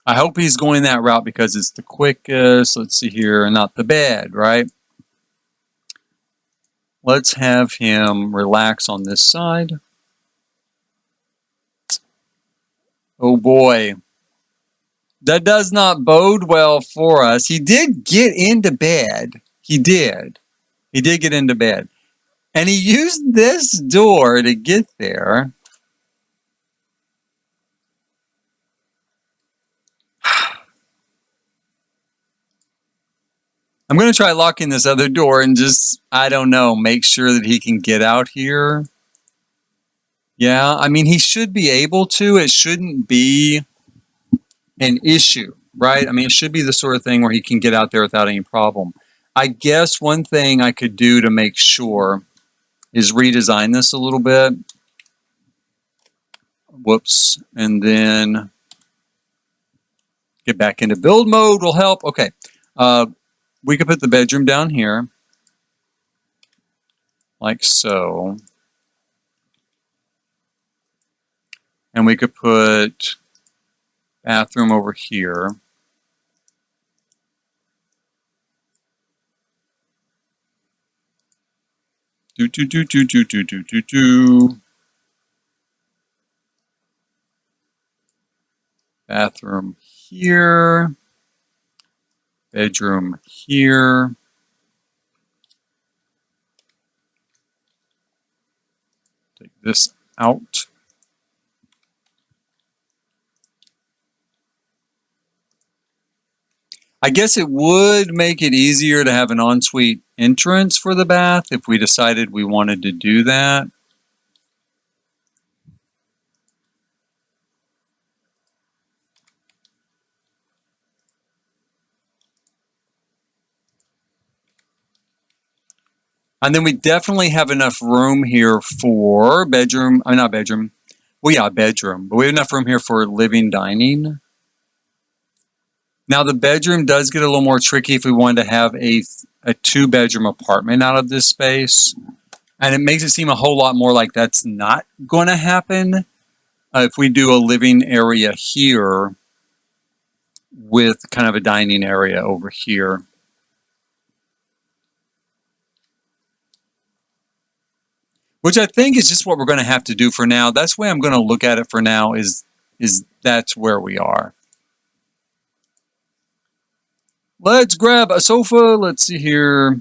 I hope he's going that route because it's the quickest. Let's see here. Not the bed, right? Let's have him relax on this side. Oh boy. That does not bode well for us. He did get into bed. He did. He did get into bed. And he used this door to get there. I'm going to try locking this other door and just, I don't know, make sure that he can get out here. Yeah, I mean, he should be able to. It shouldn't be an issue, right? I mean, it should be the sort of thing where he can get out there without any problem. I guess one thing I could do to make sure is redesign this a little bit. Whoops. And then get back into build mode will help. Okay. We could put the bedroom down here. Like so. And we could put bathroom over here. Bathroom here. Bedroom here. Take this out. I guess it would make it easier to have an ensuite entrance for the bath if we decided we wanted to do that. And then we definitely have enough room here for bedroom. I mean, not bedroom. Well, yeah, bedroom. But we have enough room here for living, dining. Now, the bedroom does get a little more tricky if we wanted to have a two-bedroom apartment out of this space. And it makes it seem a whole lot more like that's not going to happen if we do a living area here with kind of a dining area over here. Which I think is just what we're going to have to do for now. That's the way I'm going to look at it for now is that's where we are. Let's grab a sofa. Let's see here.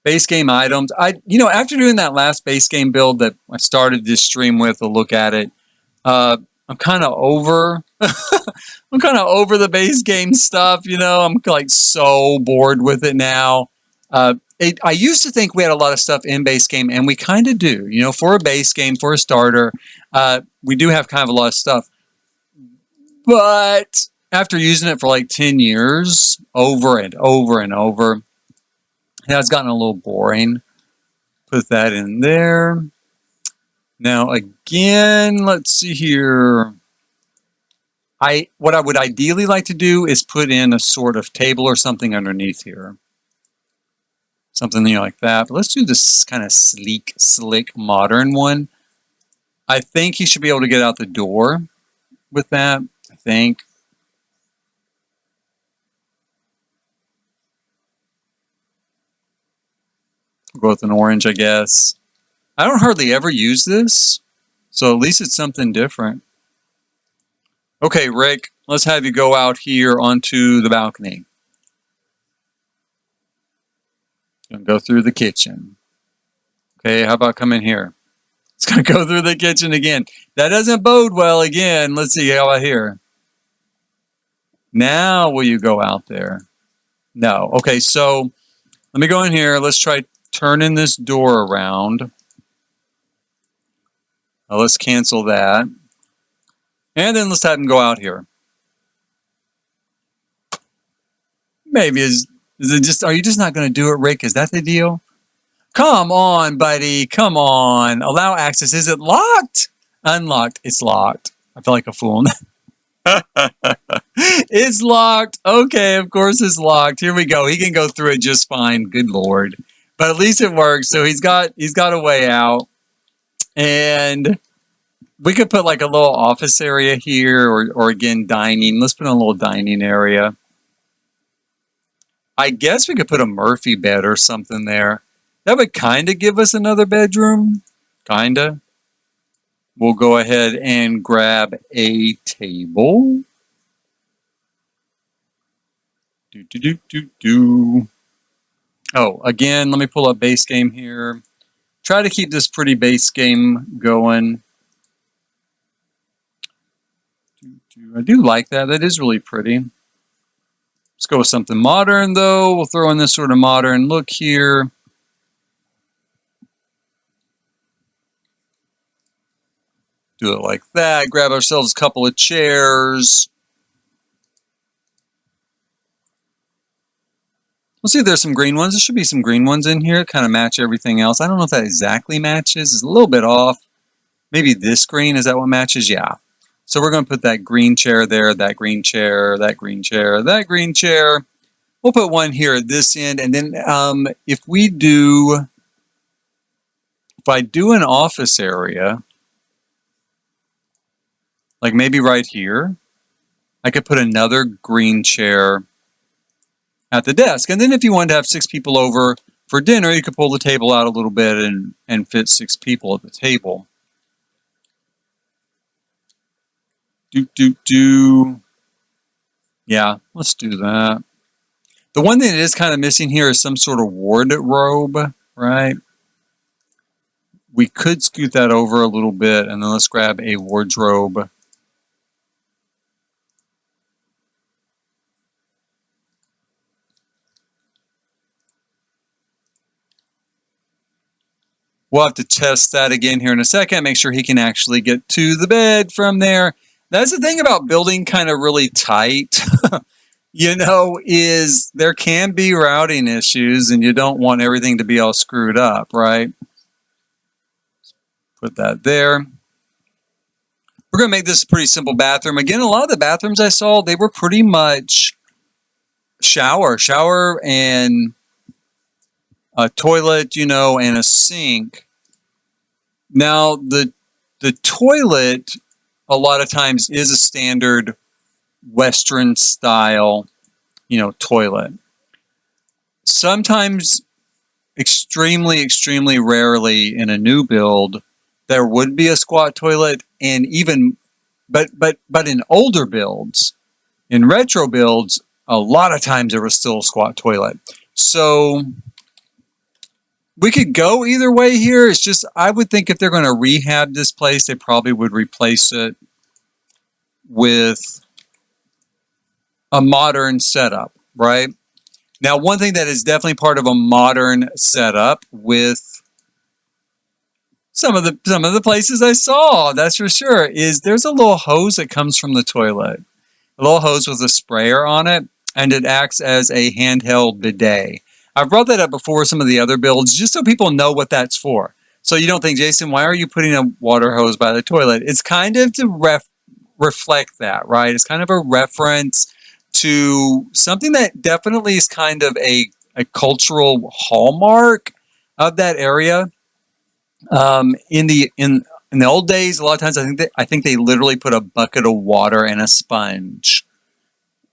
Base game items. After doing that last base game build that I started this stream with, a look at it, I'm kind of over. I'm kind of over the base game stuff. I'm like so bored with it now. I used to think we had a lot of stuff in base game, and we kind of do. For a base game, for a starter, we do have kind of a lot of stuff. But after using it for like 10 years, over and over and over, it's gotten a little boring. Put that in there. Now again, let's see here. What I would ideally like to do is put in a sort of table or something underneath here. Something like that. But let's do this kind of sleek, slick, modern one. I think he should be able to get out the door with that. I think. We'll go with an orange, I guess. I don't hardly ever use this, so at least it's something different. Okay, Rick, let's have you go out here onto the balcony. Gonna go through the kitchen. Okay, how about come in here? It's gonna go through the kitchen again. That doesn't bode well again. Let's see, how about here? Now will you go out there? No. Okay, so let me go in here. Let's try turning this door around. Let's cancel that. And then let's have him go out here. Maybe is it just, are you just not going to do it, Rick? Is that the deal? Come on, buddy. Come on. Allow access. Is it locked? Unlocked. It's locked. I feel like a fool. It's locked. Okay, of course it's locked. Here we go. He can go through it just fine. Good Lord. But at least it works. So he's got a way out. And we could put like a little office area here, or again, dining. Let's put in a little dining area. I guess we could put a Murphy bed or something there. That would kind of give us another bedroom. Kind of. We'll go ahead and grab a table. Oh, again, let me pull up base game here. Try to keep this pretty base game going. I do like that. That is really pretty. Let's go with something modern, though. We'll throw in this sort of modern look here. Do it like that. Grab ourselves a couple of chairs. We'll see if there's some green ones. There should be some green ones in here. Kind of match everything else. I don't know if that exactly matches. It's a little bit off. Maybe this green. Is that what matches? Yeah. So we're going to put that green chair there, that green chair, that green chair, that green chair. We'll put one here at this end. And then if I do an office area, like maybe right here, I could put another green chair at the desk. And then if you wanted to have 6 people over for dinner, you could pull the table out a little bit and fit 6 people at the table. Yeah, let's do that. The one thing that is kind of missing here is some sort of wardrobe, right? We could scoot that over a little bit, and then let's grab a wardrobe. We'll have to test that again here in a second, make sure he can actually get to the bed from there. That's the thing about building kind of really tight, you know, is there can be routing issues and you don't want everything to be all screwed up, right? Put that there. We're going to make this a pretty simple bathroom. Again, a lot of the bathrooms I saw, they were pretty much shower and a toilet, you know, and a sink. Now, the toilet a lot of times is a standard Western style, you know, toilet. Sometimes, extremely, extremely rarely in a new build, there would be a squat toilet, and even, but in older builds, in retro builds, a lot of times there was still a squat toilet. So we could go either way here. It's just, I would think if they're going to rehab this place, they probably would replace it with a modern setup, right? Now, one thing that is definitely part of a modern setup with some of the places I saw, that's for sure, is there's a little hose that comes from the toilet. A little hose with a sprayer on it, and it acts as a handheld bidet. I've brought that up before with some of the other builds, just so people know what that's for. So you don't think, Jason, why are you putting a water hose by the toilet? It's kind of to reflect that, right? It's kind of a reference to something that definitely is kind of a cultural hallmark of that area. In the old days, a lot of times I think they literally put a bucket of water and a sponge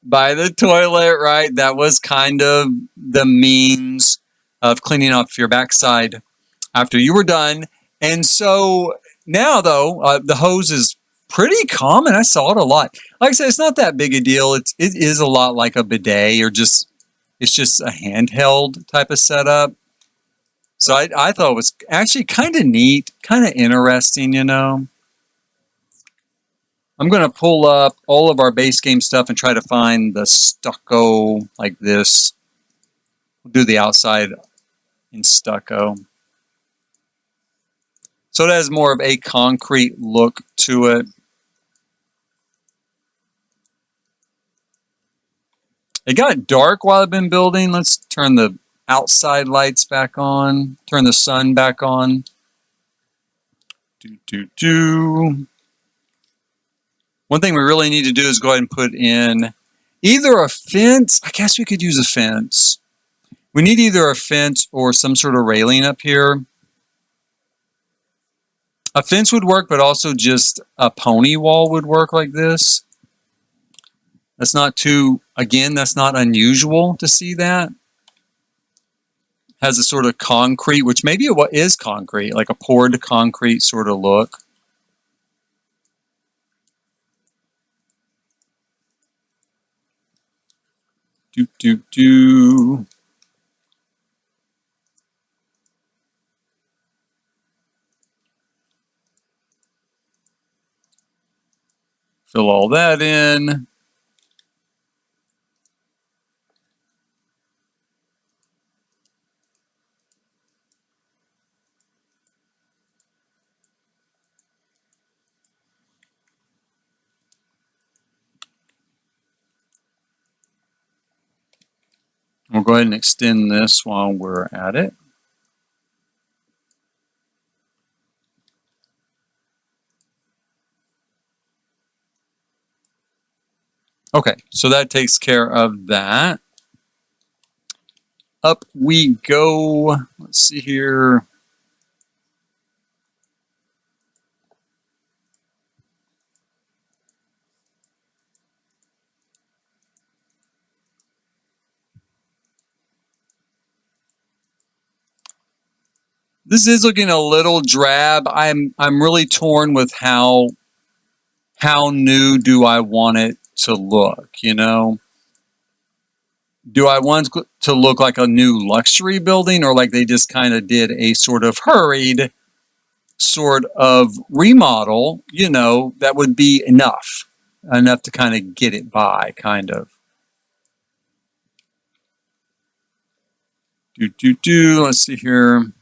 by the toilet, right? That was kind of the means of cleaning off your backside after you were done. And so now, though, the hose is pretty common. I saw it a lot. Like I said, it's not that big a deal. It is a lot like a bidet, or it's just a handheld type of setup. So I thought it was actually kind of neat, kind of interesting, you know. I'm going to pull up all of our base game stuff and try to find the stucco like this. We'll do the outside in stucco. So it has more of a concrete look to it. It got dark while I've been building. Let's turn the outside lights back on. Turn the sun back on. One thing we really need to do is go ahead and put in either a fence. I guess we could use a fence. We need either a fence or some sort of railing up here. A fence would work, but also just a pony wall would work like this. That's not too, again, that's not unusual to see that. Has a sort of concrete, which maybe what is concrete, like a poured concrete sort of look. Fill all that in. We'll go ahead and extend this while we're at it. Okay, so that takes care of that. Up we go. Let's see here. This is looking a little drab. I'm really torn with how new do I want it to look, you know? Do I want it to look like a new luxury building, or like they just kind of did a sort of hurried sort of remodel, you know, that would be enough to kind of get it by, kind of. Let's see here.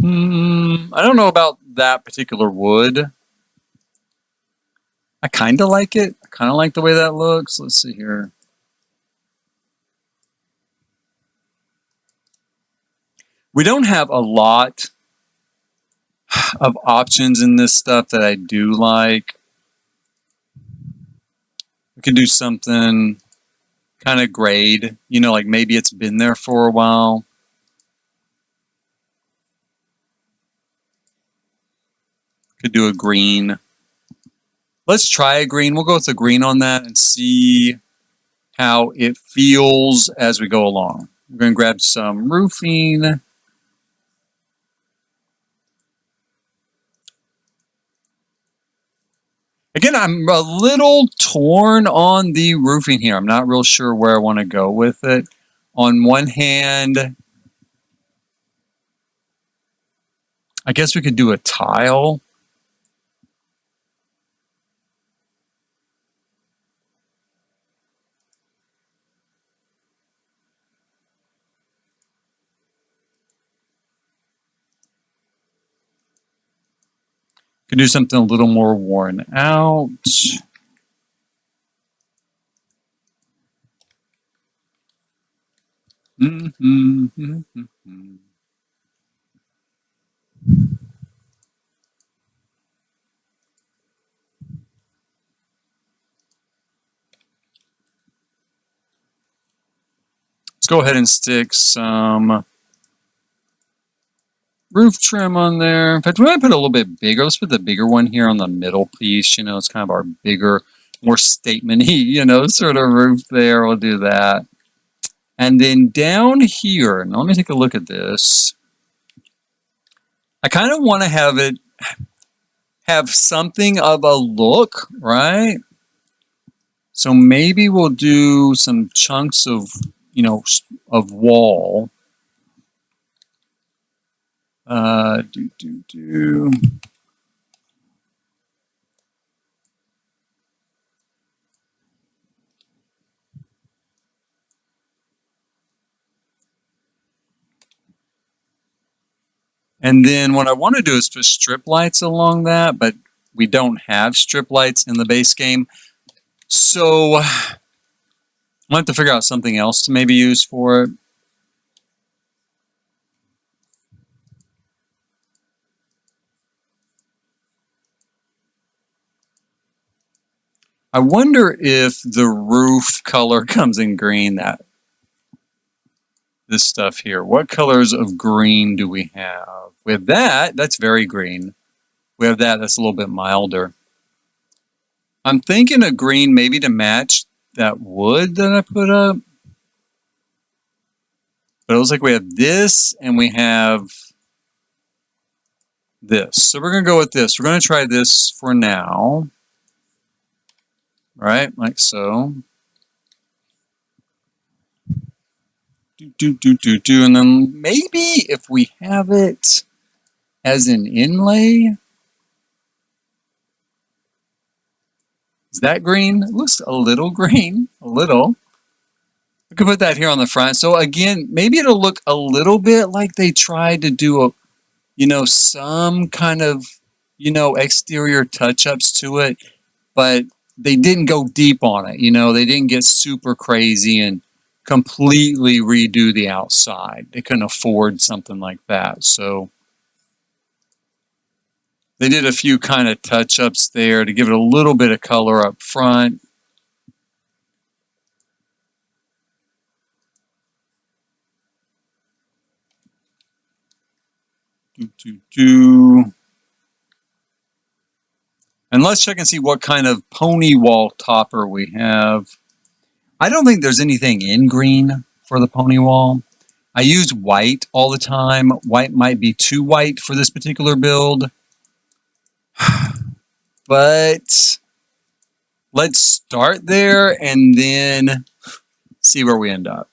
I don't know about that particular wood. I kind of like it. I kind of like the way that looks. Let's see here. We don't have a lot of options in this stuff that I do like. We could do something kind of grayed, you know, like maybe it's been there for a while. Could do a green. Let's try a green. We'll go with the green on that and see how it feels as we go along. We're going to grab some roofing. Again, I'm a little torn on the roofing here. I'm not real sure where I want to go with it. On one hand, I guess we could do a tile. Could do something a little more worn out. Let's go ahead and stick some roof trim on there. In fact, we might put a little bit bigger. Let's put the bigger one here on the middle piece. You know, it's kind of our bigger, more statement-y, you know, sort of roof there. We'll do that. And then down here, now let me take a look at this. I kind of want to have something of a look, right? So maybe we'll do some chunks of, you know, of wall. Do. And then what I want to do is put strip lights along that, but we don't have strip lights in the base game. So I have to figure out something else to maybe use for it. I wonder if the roof color comes in green, this stuff here. What colors of green do we have? We have that. That's very green. We have that's a little bit milder. I'm thinking of green maybe to match that wood that I put up. But it looks like we have this and we have this. So we're going to go with this. We're going to try this for now. Right? Like so. And then maybe if we have it as an inlay. Is that green? It looks a little green. A little. We could put that here on the front. So again, maybe it'll look a little bit like they tried to do some kind of, exterior touch-ups to it, but they didn't go deep on it. They didn't get super crazy and completely redo the outside. They couldn't afford something like that. So they did a few kind of touch-ups there to give it a little bit of color up front. And let's check and see what kind of pony wall topper we have. I don't think there's anything in green for the pony wall. I use white all the time. White might be too white for this particular build. But let's start there and then see where we end up.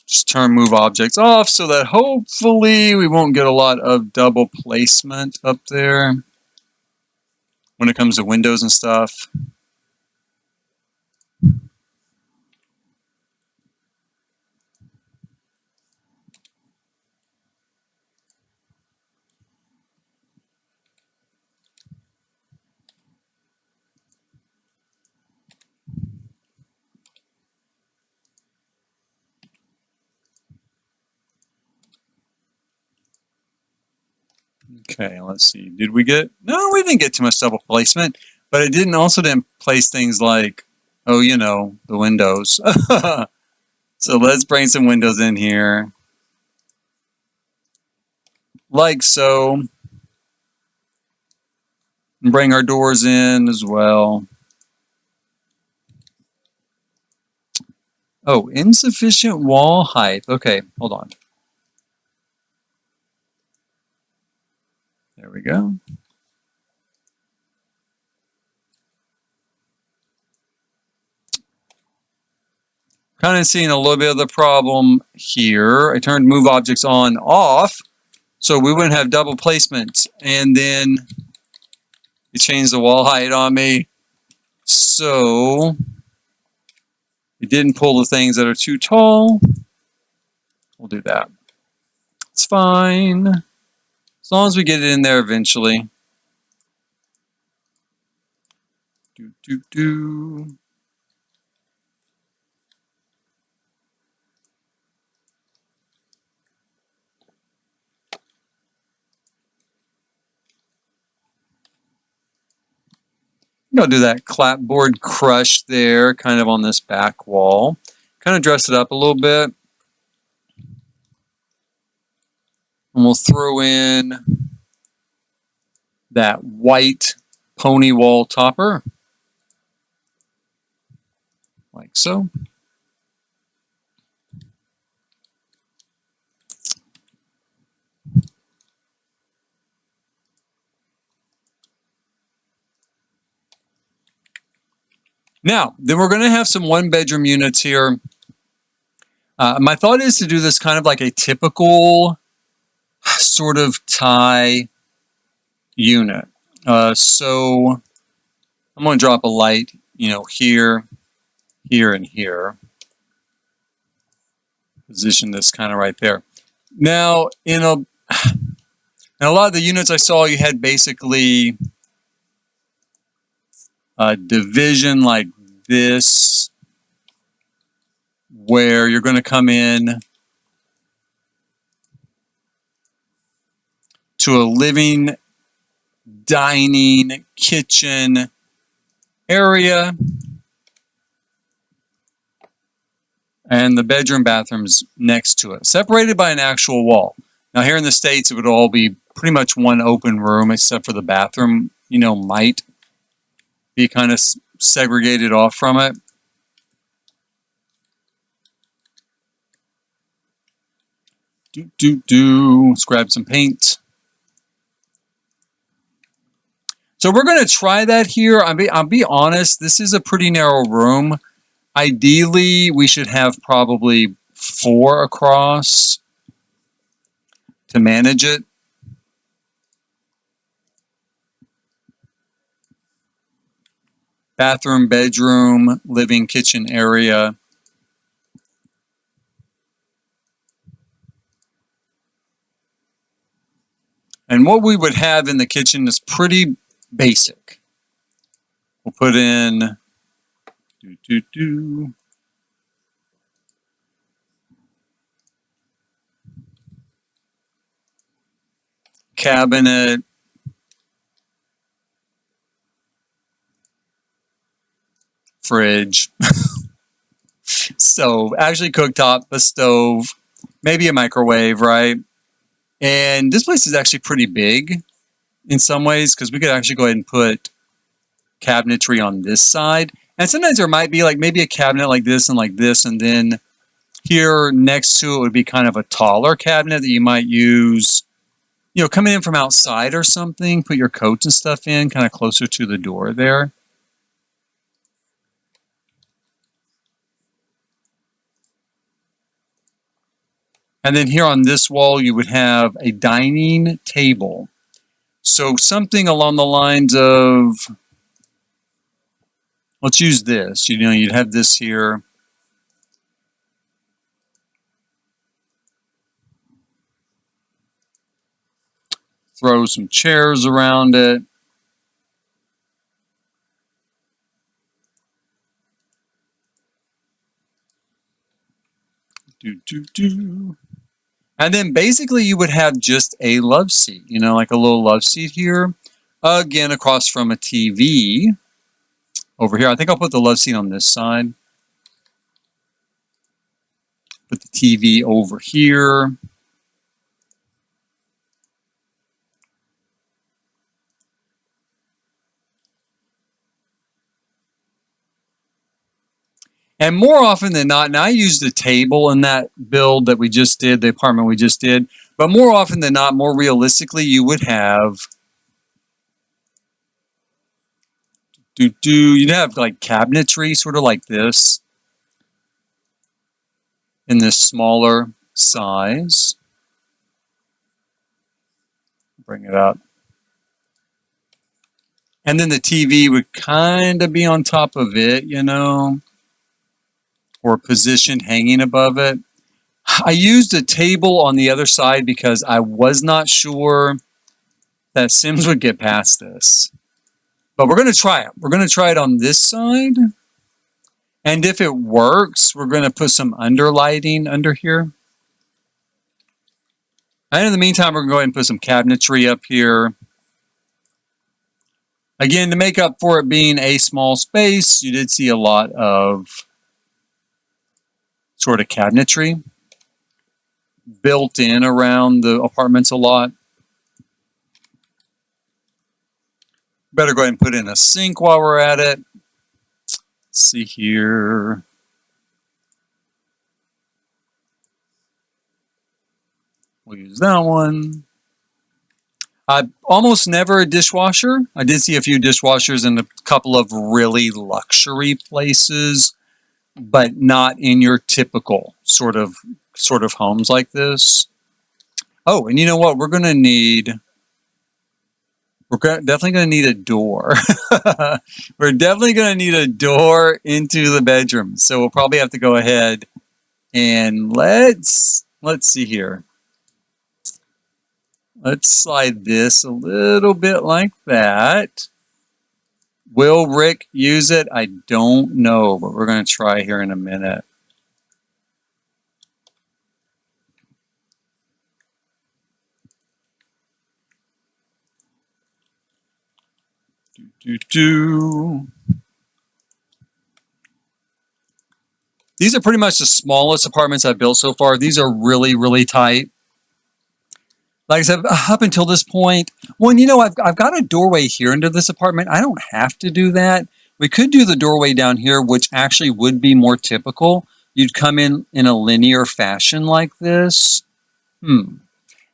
Just turn move objects off so that hopefully we won't get a lot of double placement up there when it comes to windows and stuff. Okay, let's see. Did we get... No, we didn't get too much double placement, but it didn't place things like, the windows. So let's bring some windows in here. Like so. And bring our doors in as well. Oh, insufficient wall height. Okay, hold on. There we go. Kind of seeing a little bit of the problem here. I turned move objects on off so we wouldn't have double placement. And then it changed the wall height on me. So it didn't pull the things that are too tall. We'll do that. It's fine. As long as we get it in there eventually. I'll do that clapboard crush there, kind of on this back wall. Kind of dress it up a little bit. And we'll throw in that white pony wall topper. Like so. Now, then we're going to have some one-bedroom units here. My thought is to do this kind of like a typical sort of Thai unit. So I'm going to drop a light, here, here, and here. Position this kind of right there. Now, in a lot of the units I saw, you had basically a division like this, where you're going to come in to a living, dining, kitchen area, and the bedroom, bathrooms next to it, separated by an actual wall. Now here in the States, it would all be pretty much one open room, except for the bathroom, might be kind of segregated off from it. Let's grab some paint. So we're going to try that here. I'll be honest, this is a pretty narrow room. Ideally, we should have probably 4 across to manage it. Bathroom, bedroom, living, kitchen area. And what we would have in the kitchen is pretty basic. We'll put in cabinet, fridge, stove, actually cooktop, a stove, maybe a microwave, right? And this place is actually pretty big in some ways, because we could actually go ahead and put cabinetry on this side. And sometimes there might be like maybe a cabinet like this, and then here next to it would be kind of a taller cabinet that you might use, coming in from outside or something, put your coats and stuff in kind of closer to the door there. And then here on this wall, you would have a dining table. So something along the lines of, let's use this. You'd have this here. Throw some chairs around it. And then basically you would have just a love seat, like a little love seat here. Again, across from a TV over here. I think I'll put the love seat on this side. Put the TV over here. And more often than not, now I used a table in that build that we just did, the apartment we just did, but more often than not, more realistically, you would have, you'd have like cabinetry, sort of like this, in this smaller size. Bring it up. And then the TV would kind of be on top of it, or positioned hanging above it. I used a table on the other side because I was not sure that Sims would get past this. But we're going to try it. We're going to try it on this side. And if it works, we're going to put some underlighting under here. And in the meantime, we're going to go ahead and put some cabinetry up here. Again, to make up for it being a small space, you did see a lot of sort of cabinetry built in around the apartments a lot. Better go ahead and put in a sink while we're at it. Let's see here. We'll use that one. Almost never a dishwasher. I did see a few dishwashers in a couple of really luxury places, but not in your typical sort of homes like this. Oh, and you know what? We're definitely going to need a door. We're definitely going to need a door into the bedroom. So we'll probably have to go ahead and let's see here. Let's slide this a little bit like that. Will Rick use it? I don't know, but we're going to try here in a minute. These are pretty much the smallest apartments I've built so far. These are really, really tight. Like I said, up until this point, well, you know, I've got a doorway here into this apartment. I don't have to do that. We could do the doorway down here, which actually would be more typical. You'd come in a linear fashion like this. And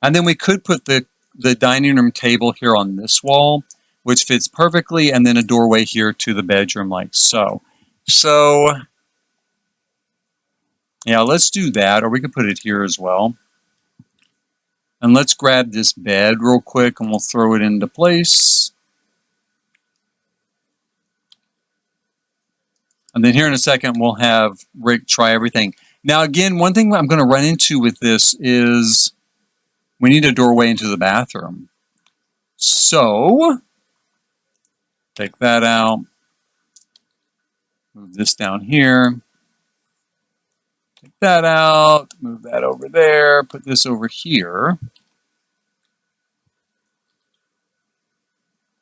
then we could put the dining room table here on this wall, which fits perfectly, and then a doorway here to the bedroom like so. So, yeah, let's do that, or we could put it here as well. And let's grab this bed real quick and we'll throw it into place. And then here in a second, we'll have Rick try everything. Now, again, one thing I'm going to run into with this is we need a doorway into the bathroom. So, take that out. Move this down here. Take that out. Move that over there. Put this over here.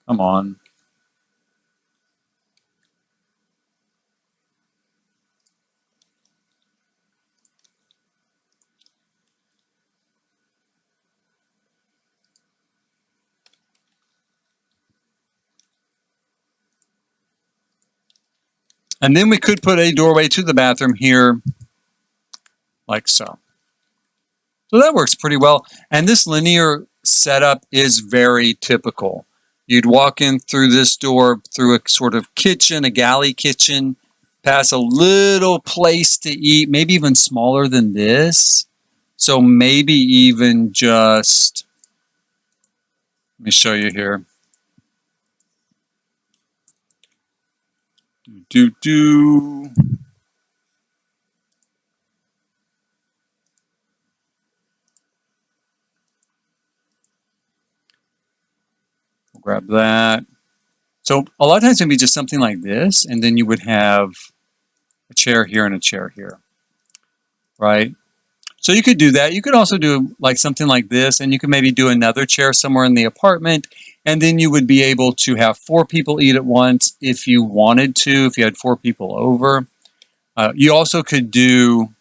Come on. And then we could put a doorway to the bathroom here, like so. So that works pretty well. And this linear setup is very typical. You'd walk in through this door, through a sort of kitchen, a galley kitchen, pass a little place to eat, maybe even smaller than this. So maybe even just, let me show you here. We'll grab that. So a lot of times it would be just something like this, and then you would have a chair here and a chair here, right? So you could do that. You could also do like something like this, and you could maybe do another chair somewhere in the apartment, and then you would be able to have 4 people eat at once if you wanted to, if you had 4 people over. You also could do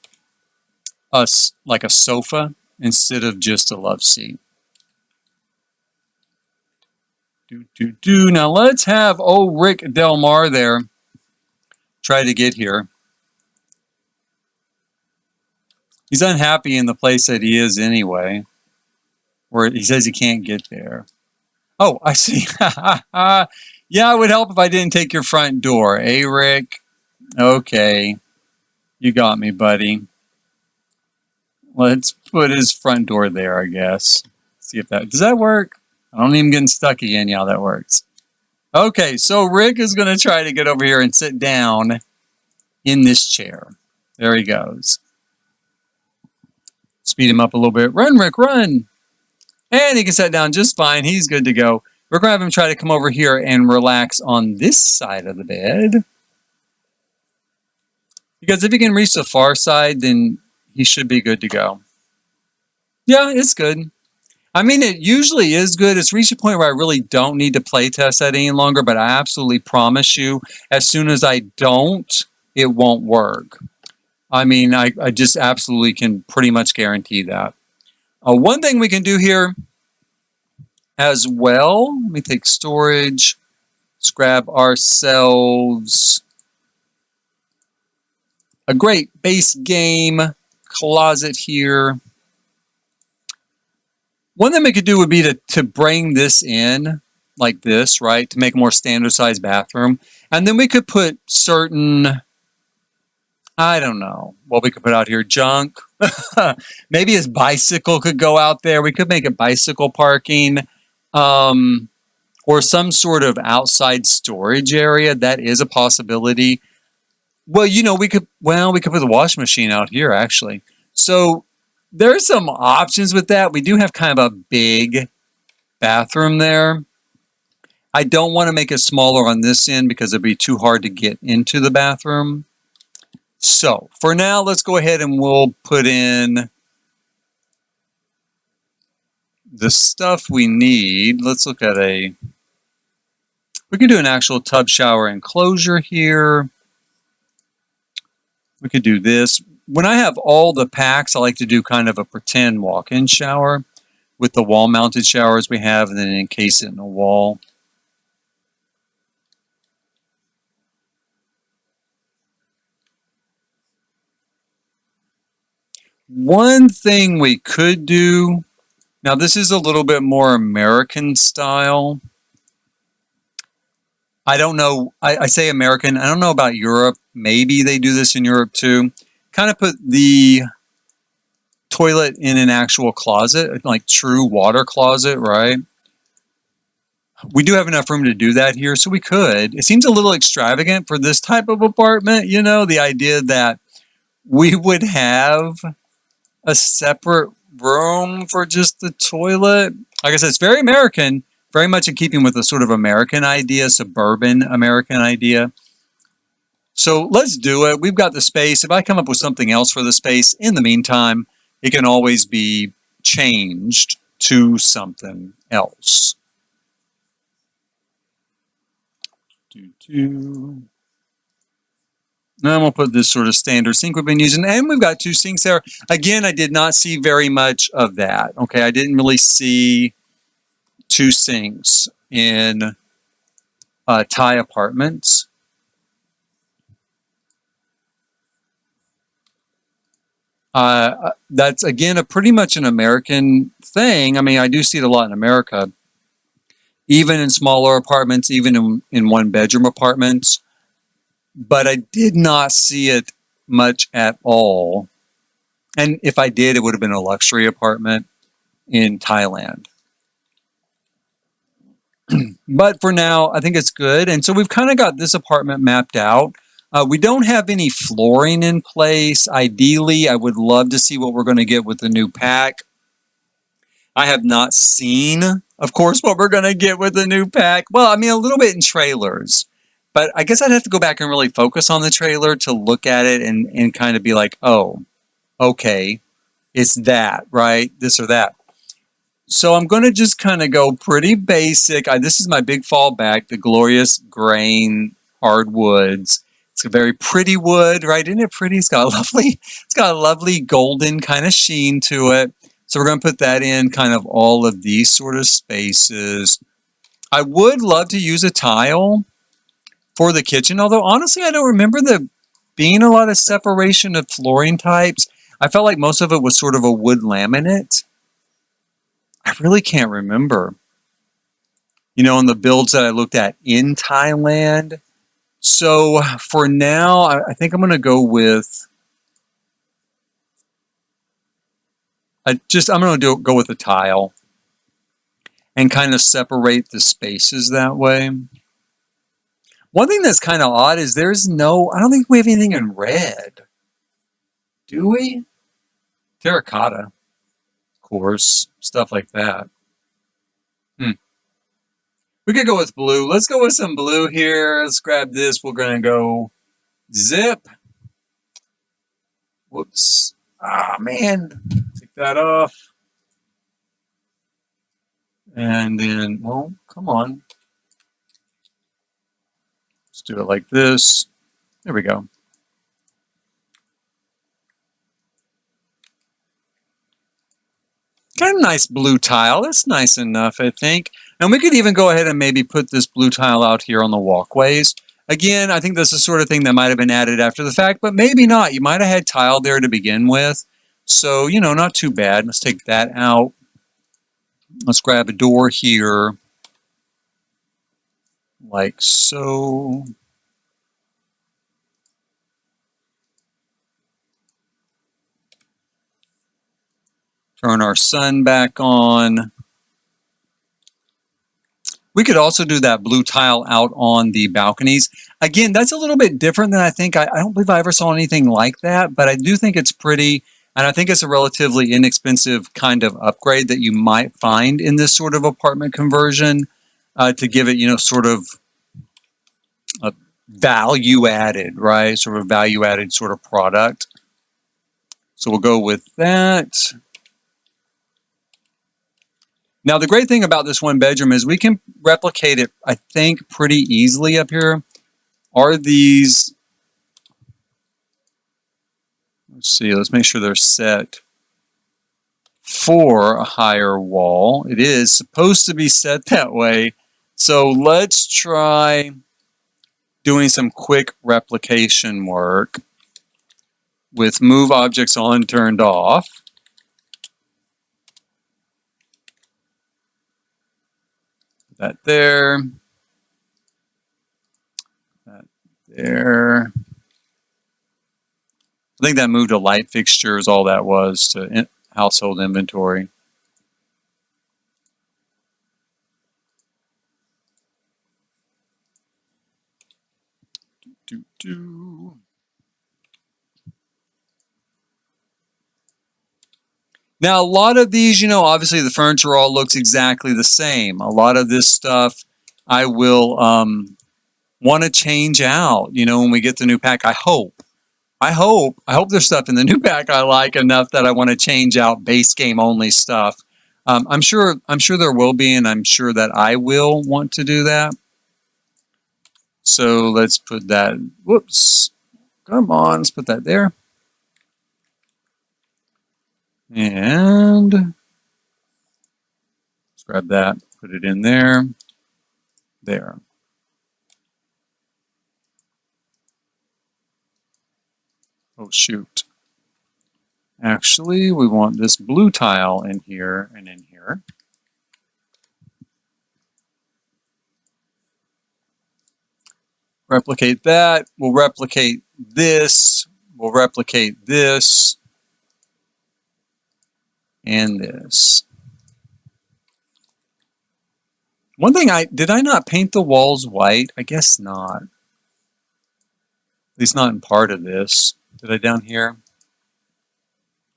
like a sofa instead of just a love seat. Now let's have Rick Del Mar there try to get here. He's unhappy in the place that he is anyway, where he says he can't get there. Oh, I see. Yeah, it would help if I didn't take your front door. Hey, Rick. Okay. You got me, buddy. Let's put his front door there, I guess. See if that... Does that work? I don't even get stuck again. Yeah, that works. Okay, so Rick is going to try to get over here and sit down in this chair. There he goes. Speed him up a little bit. Run, Rick, run! And he can sit down just fine. He's good to go. We're going to have him try to come over here and relax on this side of the bed. Because if he can reach the far side, then he should be good to go. Yeah, it's good. I mean, it usually is good. It's reached a point where I really don't need to play test that any longer, but I absolutely promise you, as soon as I don't, it won't work. I mean, I just absolutely can pretty much guarantee that. One thing we can do here as well, let me take storage, let's grab ourselves a great base game closet here. One thing we could do would be to bring this in like this, right? To make a more standard sized bathroom. And then we could put certain, I don't know what we could put out here. Junk. Maybe his bicycle could go out there. We could make it bicycle parking. Or some sort of outside storage area. That is a possibility. Well, we could put the washing machine out here actually. So there's some options with that. We do have kind of a big bathroom there. I don't want to make it smaller on this end because it'd be too hard to get into the bathroom. So for now, let's go ahead and we'll put in the stuff we need. Let's look at we can do an actual tub shower enclosure here. We could do this. When I have all the packs, I like to do kind of a pretend walk-in shower with the wall-mounted showers we have and then encase it in a wall. One thing we could do, now this is a little bit more American style. I don't know, I say American, I don't know about Europe. Maybe they do this in Europe too. Kind of put the toilet in an actual closet, like true water closet, right? We do have enough room to do that here, so we could. It seems a little extravagant for this type of apartment, the idea that we would have a separate room for just the toilet. Like I said, it's very American, very much in keeping with the sort of American idea, suburban American idea. So let's do it. We've got the space. If I come up with something else for the space, in the meantime, it can always be changed to something else. Now I'm going to put this sort of standard sink we've been using. And we've got 2 sinks there. Again, I did not see very much of that. Okay, I didn't really see 2 sinks in Thai apartments. That's, again, a pretty much an American thing. I mean, I do see it a lot in America. Even in smaller apartments, even in one-bedroom apartments. But I did not see it much at all. And if I did, it would have been a luxury apartment in Thailand. But for now, I think it's good. And so we've kind of got this apartment mapped out. We don't have any flooring in place. Ideally, I would love to see what we're going to get with the new pack. I have not seen, of course, what we're going to get with the new pack. Well, I mean, a little bit in trailers. But I guess I'd have to go back and really focus on the trailer to look at it and kind of be like, oh, okay, it's that, right? This or that. So I'm going to just kind of go pretty basic. This is my big fallback, the glorious grain hardwoods. It's a very pretty wood, right? Isn't it pretty? It's got a lovely golden kind of sheen to it. So we're going to put that in kind of all of these sort of spaces. I would love to use a tile for the kitchen, although honestly I don't remember there being a lot of separation of flooring types. I felt like most of it was sort of a wood laminate. I really can't remember. In the builds that I looked at in Thailand. So for now, I think I'm going to go with I'm going to go with a tile and kind of separate the spaces that way. One thing that's kind of odd is I don't think we have anything in red. Do we? Terracotta, of course, stuff like that. We could go with blue. Let's go with some blue here. Let's grab this. We're going to go zip. Whoops. Ah, man. Take that off. And then, oh, come on. Let's do it like this. There we go. Kind of nice blue tile. That's nice enough, I think. And we could even go ahead and maybe put this blue tile out here on the walkways. Again, I think this is the sort of thing that might have been added after the fact, but maybe not. You might have had tile there to begin with. So, not too bad. Let's take that out. Let's grab a door here, like so. Turn our sun back on. We could also do that blue tile out on the balconies. Again, that's a little bit different than I think. I don't believe I ever saw anything like that, but I do think it's pretty, and I think it's a relatively inexpensive kind of upgrade that you might find in this sort of apartment conversion to give it, sort of a value added, right? Sort of value added sort of product. So we'll go with that. Now, the great thing about this one bedroom is we can replicate it, I think, pretty easily up here. Are these, let's see, let's make sure they're set for a higher wall. It is supposed to be set that way. So let's try doing some quick replication work with move objects on turned off. That there. That there. I think that moved to light fixtures, all that was to household inventory. Now, a lot of these, obviously the furniture all looks exactly the same. A lot of this stuff I will want to change out, when we get the new pack. I hope there's stuff in the new pack I like enough that I want to change out base game only stuff. I'm sure there will be, and I'm sure that I will want to do that. So let's put that, whoops, come on, let's put that there. And let's grab that, put it in there, there. Oh, shoot. Actually, we want this blue tile in here and in here. Replicate that. We'll replicate this. We'll replicate this. And this. One thing, did I not paint the walls white? I guess not. At least not in part of this. Did I down here?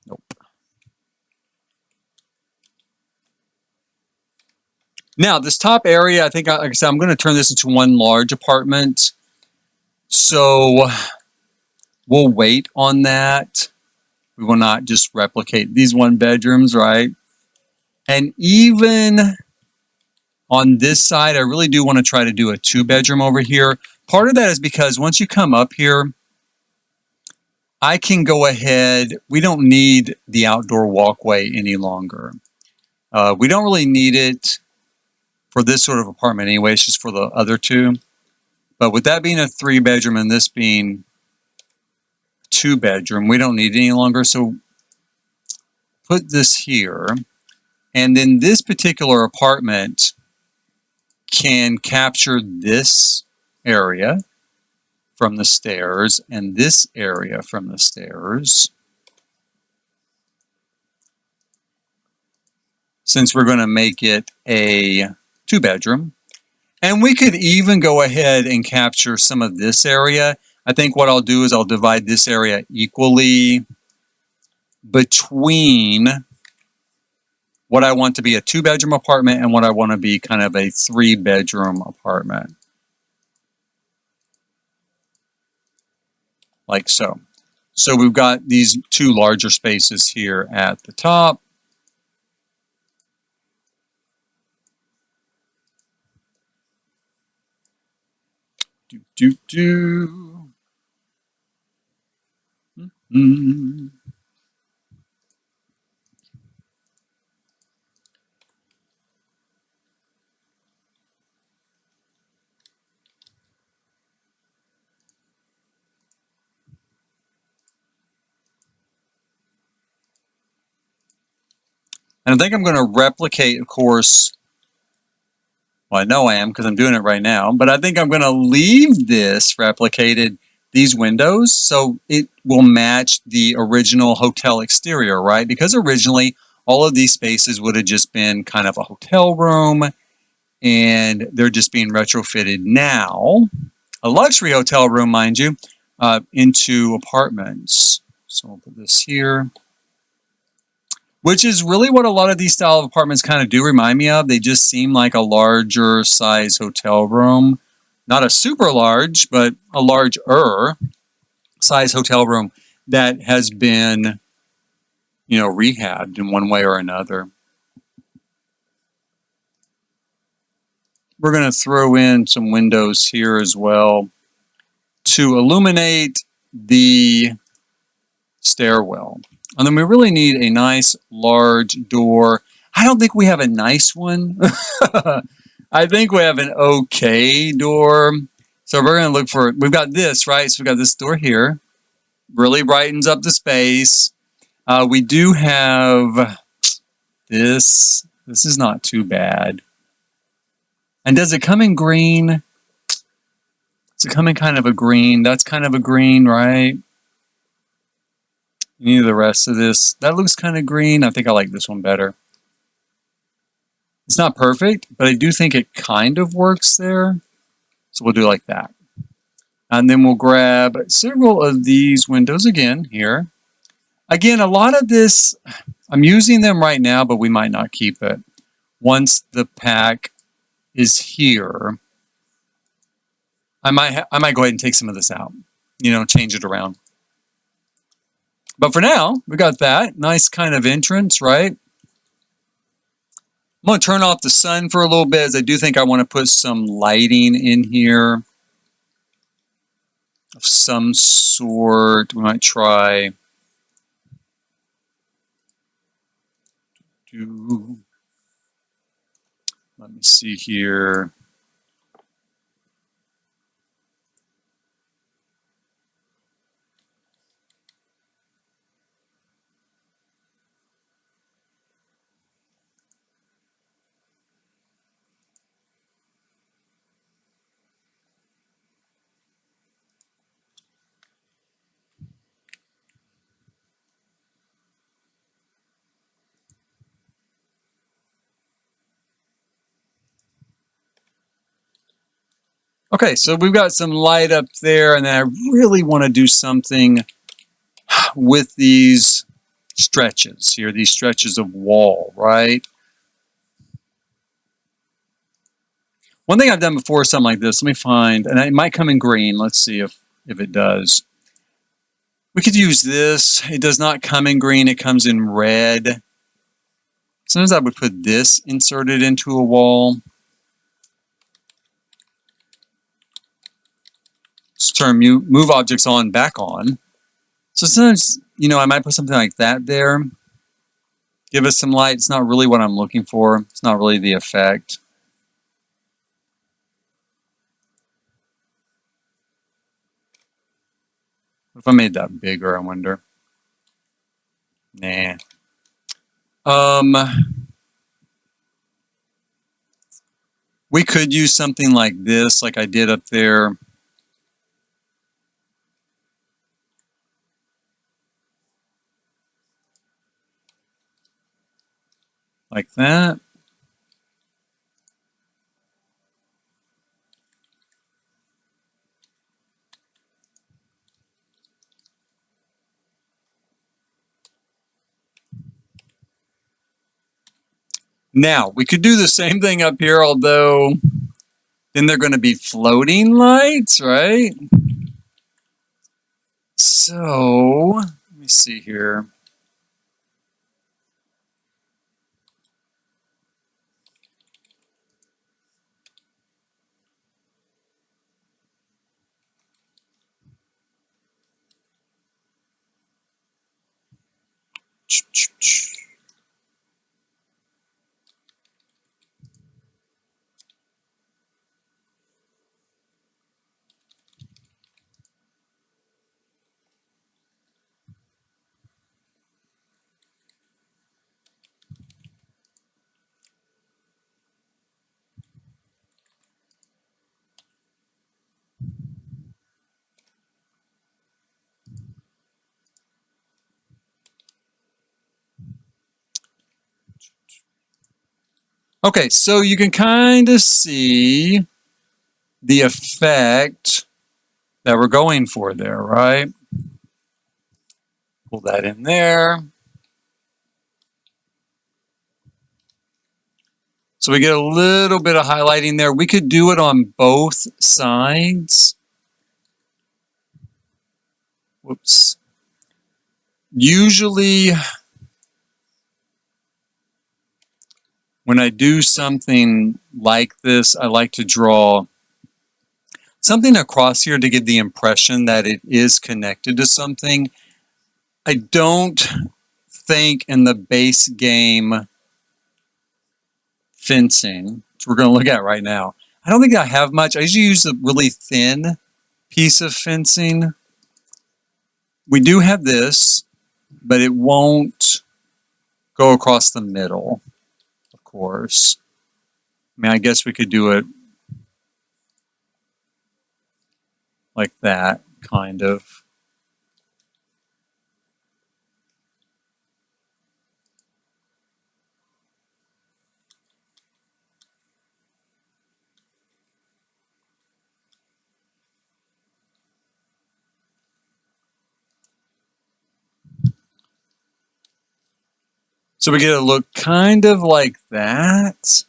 Nope. Now, this top area, I think, like I said, I'm going to turn this into one large apartment. So we'll wait on that. We will not just replicate these one bedrooms, right? And even on this side, I really do want to try to do a 2-bedroom over here. Part of that is because once you come up here, I can go ahead. We don't need the outdoor walkway any longer. We don't really need it for this sort of apartment anyway. It's just for the other two. But with that being a 3-bedroom and this being 2-bedroom, we don't need it any longer. So put this here. And then this particular apartment can capture this area from the stairs and this area from the stairs. Since we're going to make it a 2-bedroom. And we could even go ahead and capture some of this area. I think what I'll do is I'll divide this area equally between what I want to be a 2-bedroom apartment and what I want to be kind of a 3-bedroom apartment. Like so. So we've got these 2 larger spaces here at the top. Mm-hmm. And I think I'm going to replicate, of course, well, I know I am because I'm doing it right now, but I think I'm going to leave this replicated, these windows, so it will match the original hotel exterior, right? Because originally, all of these spaces would have just been kind of a hotel room, and they're just being retrofitted now, a luxury hotel room, mind you, into apartments. So I'll put this here. Which is really what a lot of these style of apartments kind of do remind me of. They just seem like a larger size hotel room. Not a super large, but a larger size hotel room that has been, rehabbed in one way or another. We're going to throw in some windows here as well to illuminate the stairwell. And then we really need a nice large door. I don't think we have a nice one. I think we have an okay door. So we're going to look for, we've got this, right? So we've got this door here. Really brightens up the space. We do have this. This is not too bad. And does it come in green? Does it come in kind of a green? That's kind of a green, right? Any of the rest of this? That looks kind of green. I think I like this one better. It's not perfect, but I do think it kind of works there. So we'll do like that. And then we'll grab several of these windows again here. Again, a lot of this, I'm using them right now, but we might not keep it. Once the pack is here, I might go ahead and take some of this out, change it around. But for now, we got that nice kind of entrance, right? I'm going to turn off the sun for a little bit, as I do think I want to put some lighting in here of some sort. We might try to, let me see here. Okay, so we've got some light up there, and then I really want to do something with these stretches here, these stretches of wall, right? One thing I've done before is something like this. Let me find, and it might come in green. Let's see if it does. We could use this. It does not come in green. It comes in red. Sometimes I would put this inserted into a wall. Let's turn move objects on, back on. So sometimes, I might put something like that there. Give us some light. It's not really what I'm looking for. It's not really the effect. What if I made that bigger, I wonder? Nah. We could use something like this, like I did up there. Like that. Now, we could do the same thing up here, although then they're going to be floating lights, right? So, let me see here. Okay, so you can kind of see the effect that we're going for there, right? Pull that in there. So we get a little bit of highlighting there. We could do it on both sides. Whoops. Usually, when I do something like this, I like to draw something across here to give the impression that it is connected to something. I don't think in the base game fencing, which we're going to look at right now, I don't think I have much. I usually use a really thin piece of fencing. We do have this, but it won't go across the middle, of course. I mean, I guess we could do it like that, kind of. So we get it to look kind of like that.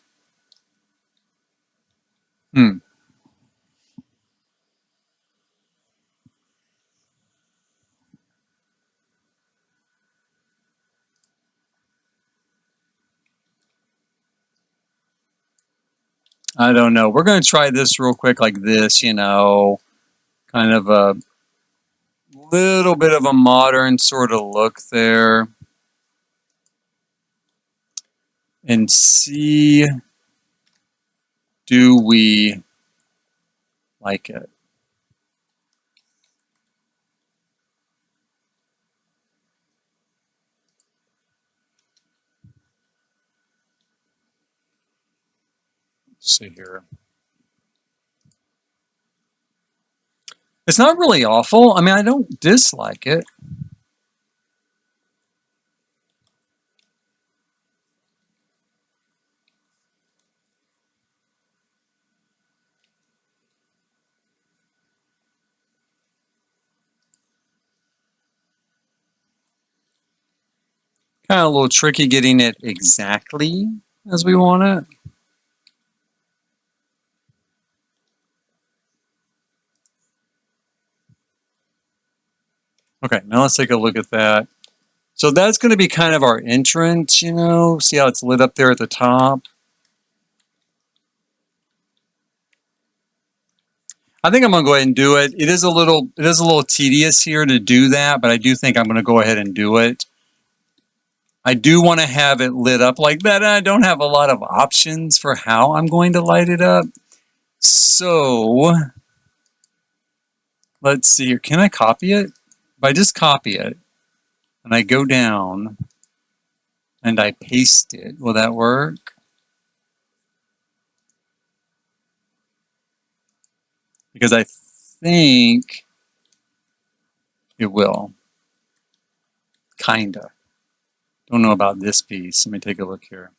I don't know. We're going to try this real quick like this, you know, kind of a little bit of a modern sort of look there. And see, do we like it? Let's see here. It's not really awful. I mean, I don't dislike it. Kind of a little tricky getting it exactly as we want it. Okay, now let's take a look at that. So that's going to be kind of our entrance, you know. See how it's lit up there at the top? I think I'm going to go ahead and do it. It is a little tedious here to do that, but I do think I'm going to go ahead and do it. I do want to have it lit up like that. I don't have a lot of options for how I'm going to light it up. So let's see here. Can I copy it? If I just copy it and I go down and I paste it, will that work? Because I think it will. Kinda. Don't know about this piece. Let me take a look here.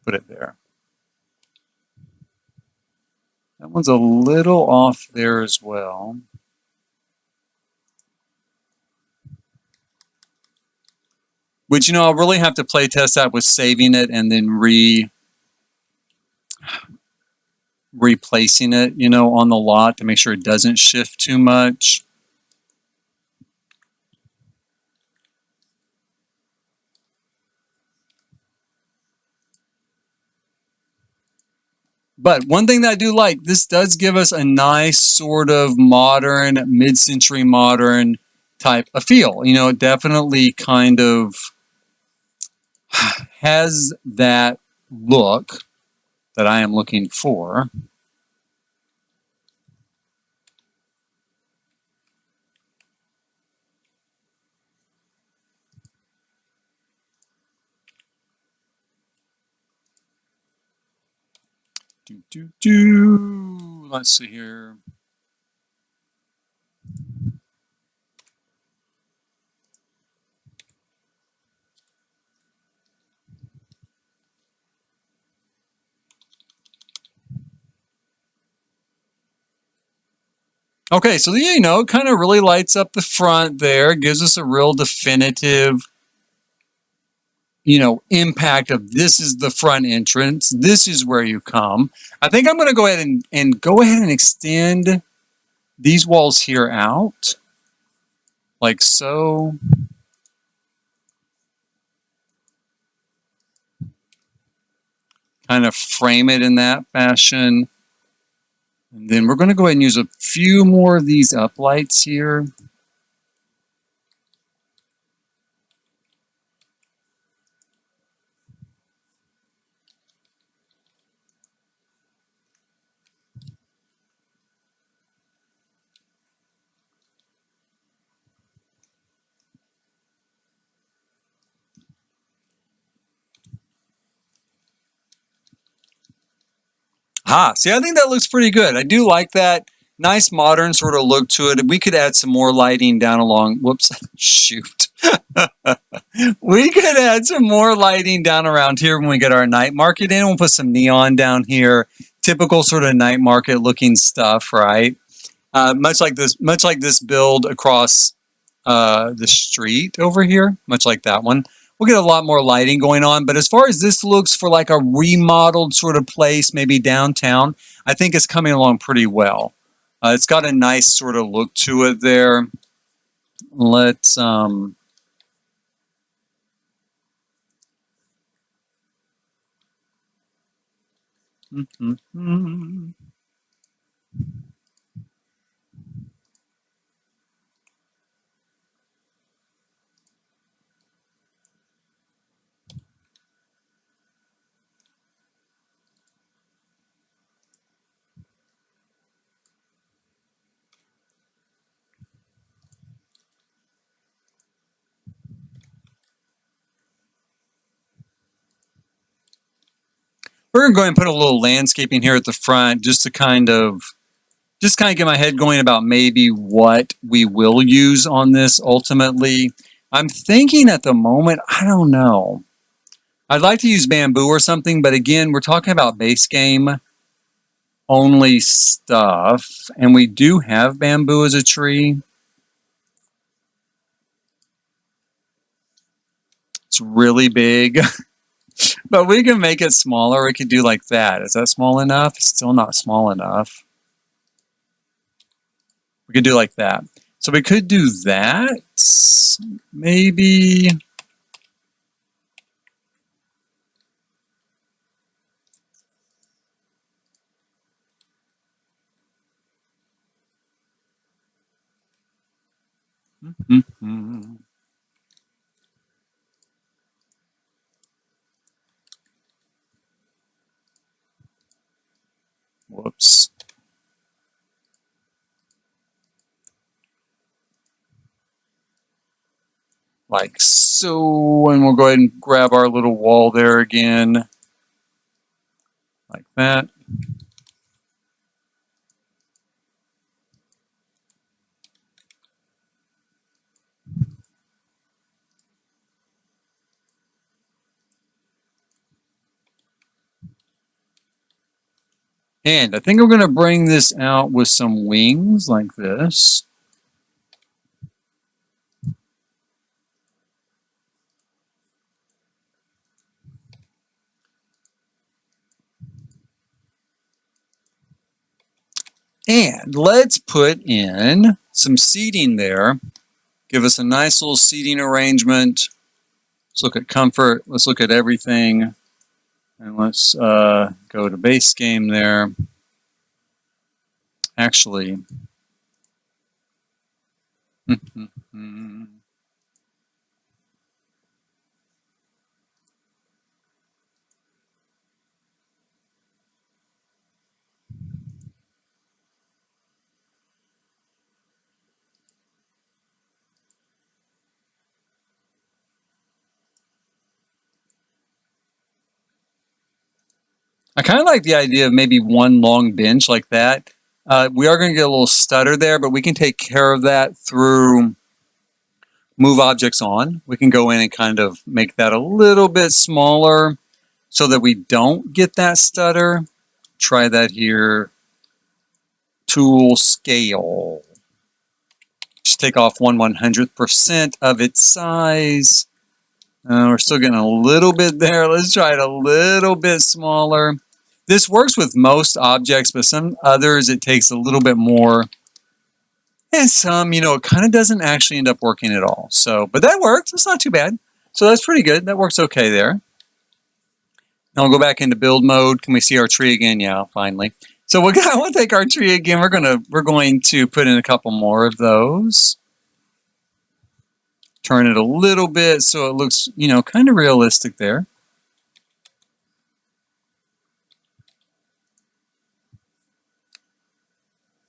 Put it there. That one's a little off there as well. Which, you know, I'll really have to play test that with saving it and then replacing it, you know, on the lot to make sure it doesn't shift too much. But one thing that I do like, this does give us a nice sort of modern, mid-century modern type of feel. You know, it definitely kind of has that look that I am looking for. Let's see here. Okay, so you know, it kind of really lights up the front there, gives us a real definitive, you know, impact of this is the front entrance. This is where you come. I think I'm going to go ahead and go ahead and extend these walls here out like so. Kind of frame it in that fashion. And then we're going to go ahead and use a few more of these uplights here. See, I think that looks pretty good. I do like that nice modern sort of look to it. We could add some more lighting down along, whoops, shoot. We could add some more lighting down around here when we get our night market in. We'll put some neon down here. Typical sort of night market looking stuff, right? Much like this build across the street over here, much like that one. We'll get a lot more lighting going on, but as far as this looks for like a remodeled sort of place, maybe downtown, I think it's coming along pretty well. It's got a nice sort of look to it there. Let's we're going to go ahead and put a little landscaping here at the front just to kind of get my head going about maybe what we will use on this ultimately. I'm thinking at the moment, I don't know. I'd like to use bamboo or something, but again, we're talking about base game only stuff, and we do have bamboo as a tree. It's really big, but we can make it smaller. We could do like that. Is that small enough? It's still not small enough. We could do like that. So we could do that. Maybe. Whoops. Like so, and we'll go ahead and grab our little wall there again. Like that. And I think I'm going to bring this out with some wings like this. And let's put in some seating there. Give us a nice little seating arrangement. Let's look at comfort. Let's look at everything. And let's go to base game there. Actually, I kind of like the idea of maybe one long bench like that. We are going to get a little stutter there, but we can take care of that through move objects on. We can go in and kind of make that a little bit smaller so that we don't get that stutter. Try that here. tool scale. Just take off 1/100% of its size. We're still getting a little bit there. Let's try it a little bit smaller. This works with most objects, but some others it takes a little bit more. And some, it kind of doesn't actually end up working at all. So, but that works. It's not too bad. So that's pretty good. That works okay there. Now we'll go back into build mode. Can we see our tree again? Yeah, finally. So we'll take our tree again. We're going to put in a couple more of those. Turn it a little bit so it looks, kind of realistic there.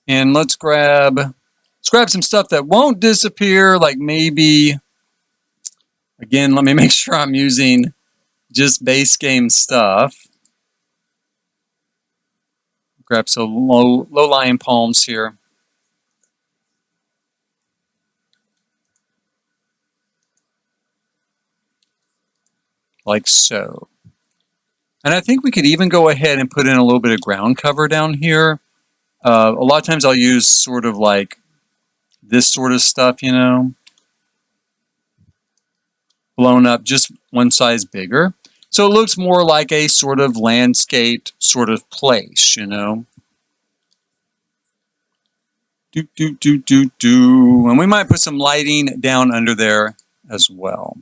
And let's grab some stuff that won't disappear, like maybe, again, let me make sure I'm using just base game stuff. Grab some low-lying palms here. Like so. And I think we could even go ahead and put in a little bit of ground cover down here. A lot of times I'll use sort of like this sort of stuff, blown up just one size bigger. So it looks more like a sort of landscaped sort of place, And we might put some lighting down under there as well.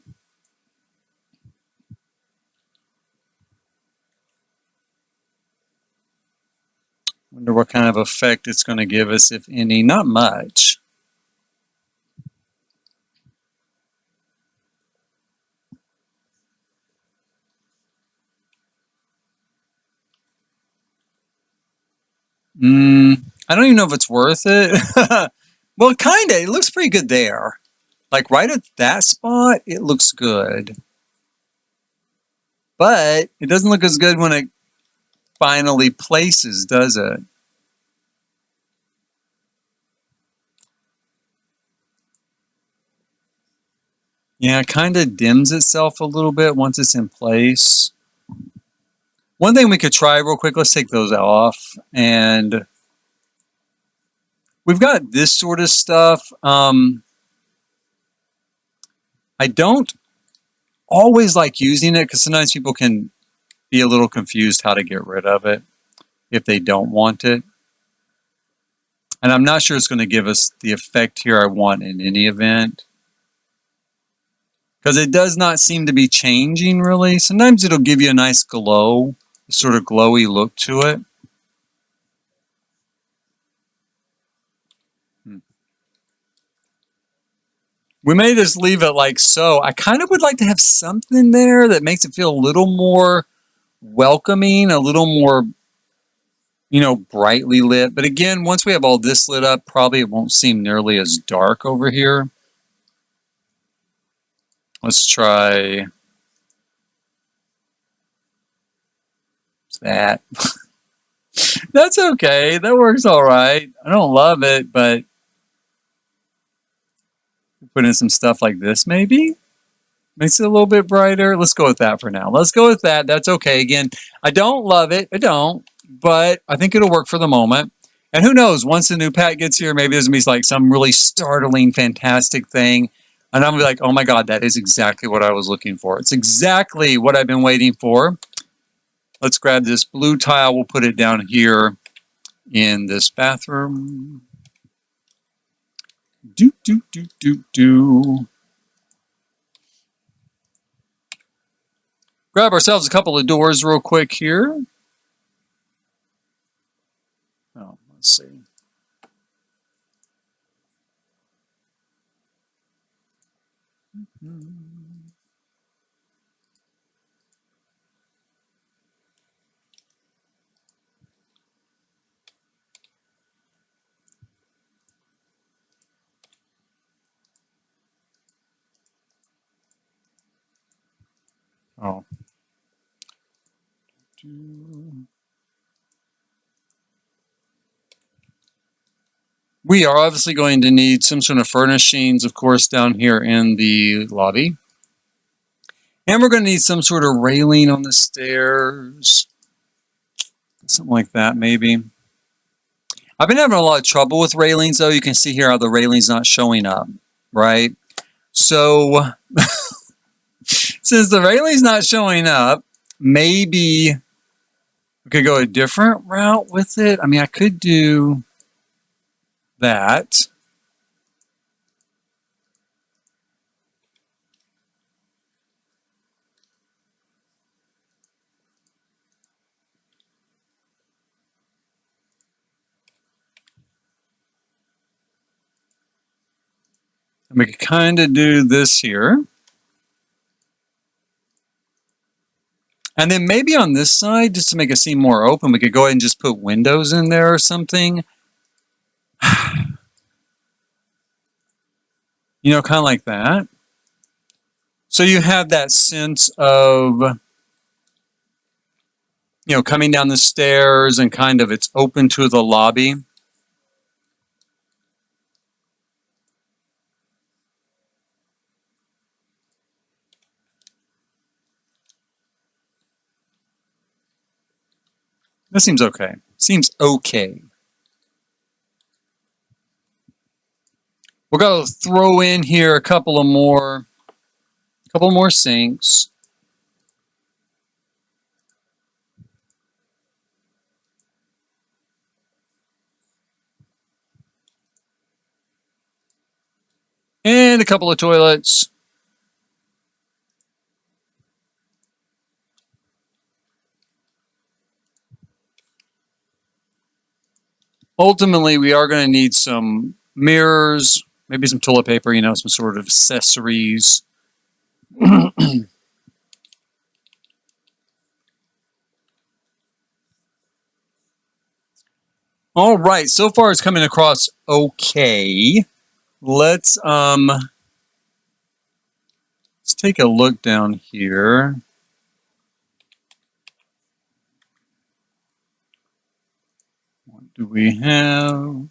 Wonder what kind of effect it's going to give us, if any. Not much. I don't even know if it's worth it. Well, kind of. It looks pretty good there. Like right at that spot, it looks good. But it doesn't look as good when it finally places, does it? Yeah, it kind of dims itself a little bit once it's in place. One thing we could try real quick, let's take those off. And we've got this sort of stuff. I don't always like using it because sometimes people can be a little confused how to get rid of it if they don't want it. And I'm not sure it's going to give us the effect here I want in any event. Because it does not seem to be changing really. Sometimes it'll give you a nice glow, sort of glowy look to it. We may just leave it like so. I kind of would like to have something there that makes it feel a little more welcoming, a little more, brightly lit. But again, once we have all this lit up, probably it won't seem nearly as dark over here. Let's try that. That's okay. That works all right. I don't love it, but put in some stuff like this maybe. Makes it a little bit brighter. Let's go with that for now. Let's go with that. That's okay. Again, I don't love it. I don't. But I think it'll work for the moment. And who knows, once the new pack gets here, maybe there's going to be like some really startling, fantastic thing. And I'm going to be like, oh my God, that is exactly what I was looking for. It's exactly what I've been waiting for. Let's grab this blue tile. We'll put it down here in this bathroom. Grab ourselves a couple of doors real quick here. Oh, let's see. Oh. We are obviously going to need some sort of furnishings, of course, down here in the lobby. And we're going to need some sort of railing on the stairs. Something like that, maybe. I've been having a lot of trouble with railings, though. You can see here how the railing's not showing up, right? So since the railing's not showing up, maybe we could go a different route with it. I mean, I could do that. And we could kind of do this here. And then maybe on this side, just to make it seem more open, we could go ahead and just put windows in there or something. You know, kind of like that. So you have that sense of, you know, coming down the stairs and kind of it's open to the lobby. That seems okay. Seems okay. We're going to throw in here a couple more sinks. And a couple of toilets. Ultimately, we are going to need some mirrors, maybe some toilet paper, you know, some sort of accessories. All right, so far it's coming across okay. Let's take a look down here. What do we have?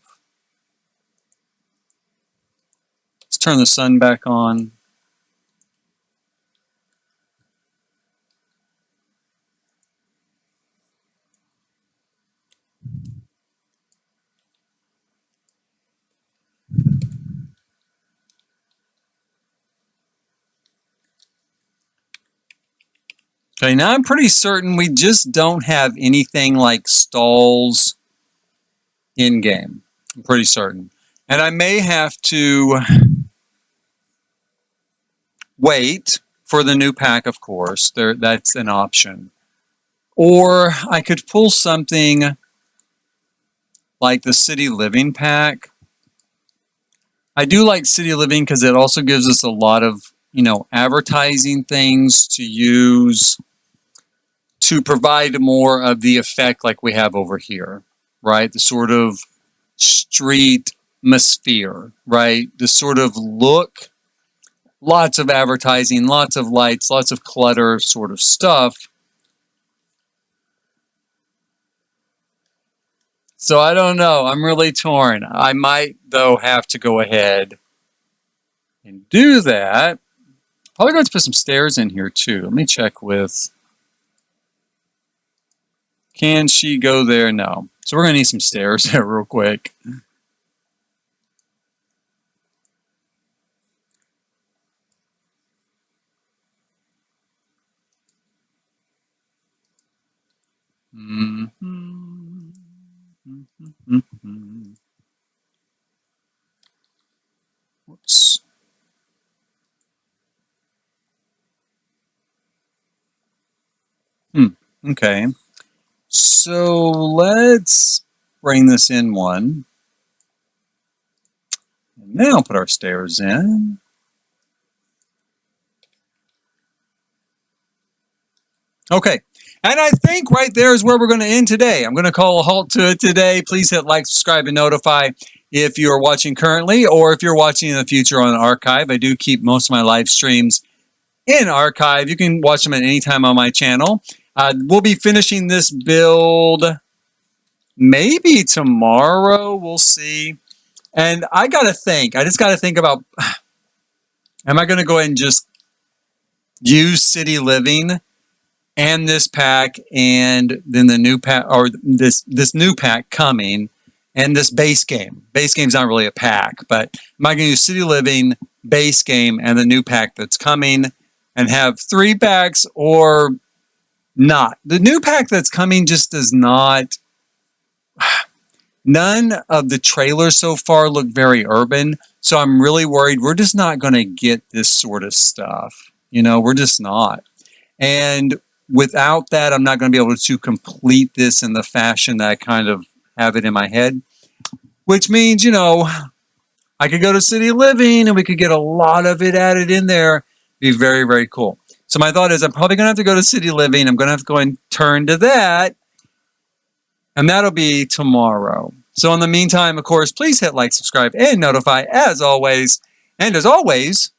Let's turn the sun back on. Okay, now I'm pretty certain we just don't have anything like stalls in-game. I'm pretty certain. And I may have to wait for the new pack, of course. That's an option. Or I could pull something like the City Living pack. I do like City Living because it also gives us a lot of, you know, advertising things to use to provide more of the effect like we have over here, right? The sort of street atmosphere, right? The sort of look, lots of advertising, lots of lights, lots of clutter sort of stuff. So I don't know. I'm really torn. I might, though, have to go ahead and do that. Probably going to put some stairs in here, too. Let me check with... Can she go there? No. So we're going to need some stairs there real quick. Whoops. Okay. So let's bring this in one. And now put our stairs in. Okay. And I think right there is where we're going to end today. I'm going to call a halt to it today. Please hit like, subscribe, and notify if you're watching currently or if you're watching in the future on archive. I do keep most of my live streams in archive. You can watch them at any time on my channel. We'll be finishing this build maybe tomorrow. We'll see. And I just got to think about, am I going to go ahead and just use City Living and this pack and then the new pack, or this new pack coming, and this base game. Base game's not really a pack, but am I going to use City Living, base game, and the new pack that's coming, and have 3 packs or not? The new pack that's coming just does not. None of the trailers so far look very urban, so I'm really worried we're just not going to get this sort of stuff. We're just not. And without that, I'm not going to be able to complete this in the fashion that I kind of have it in my head, which means, I could go to City Living and we could get a lot of it added in there. Be very, very cool. So my thought is I'm probably going to have to go to City Living. I'm going to have to go and turn to that. And that'll be tomorrow. So in the meantime, of course, please hit like, subscribe, and notify as always. And as always,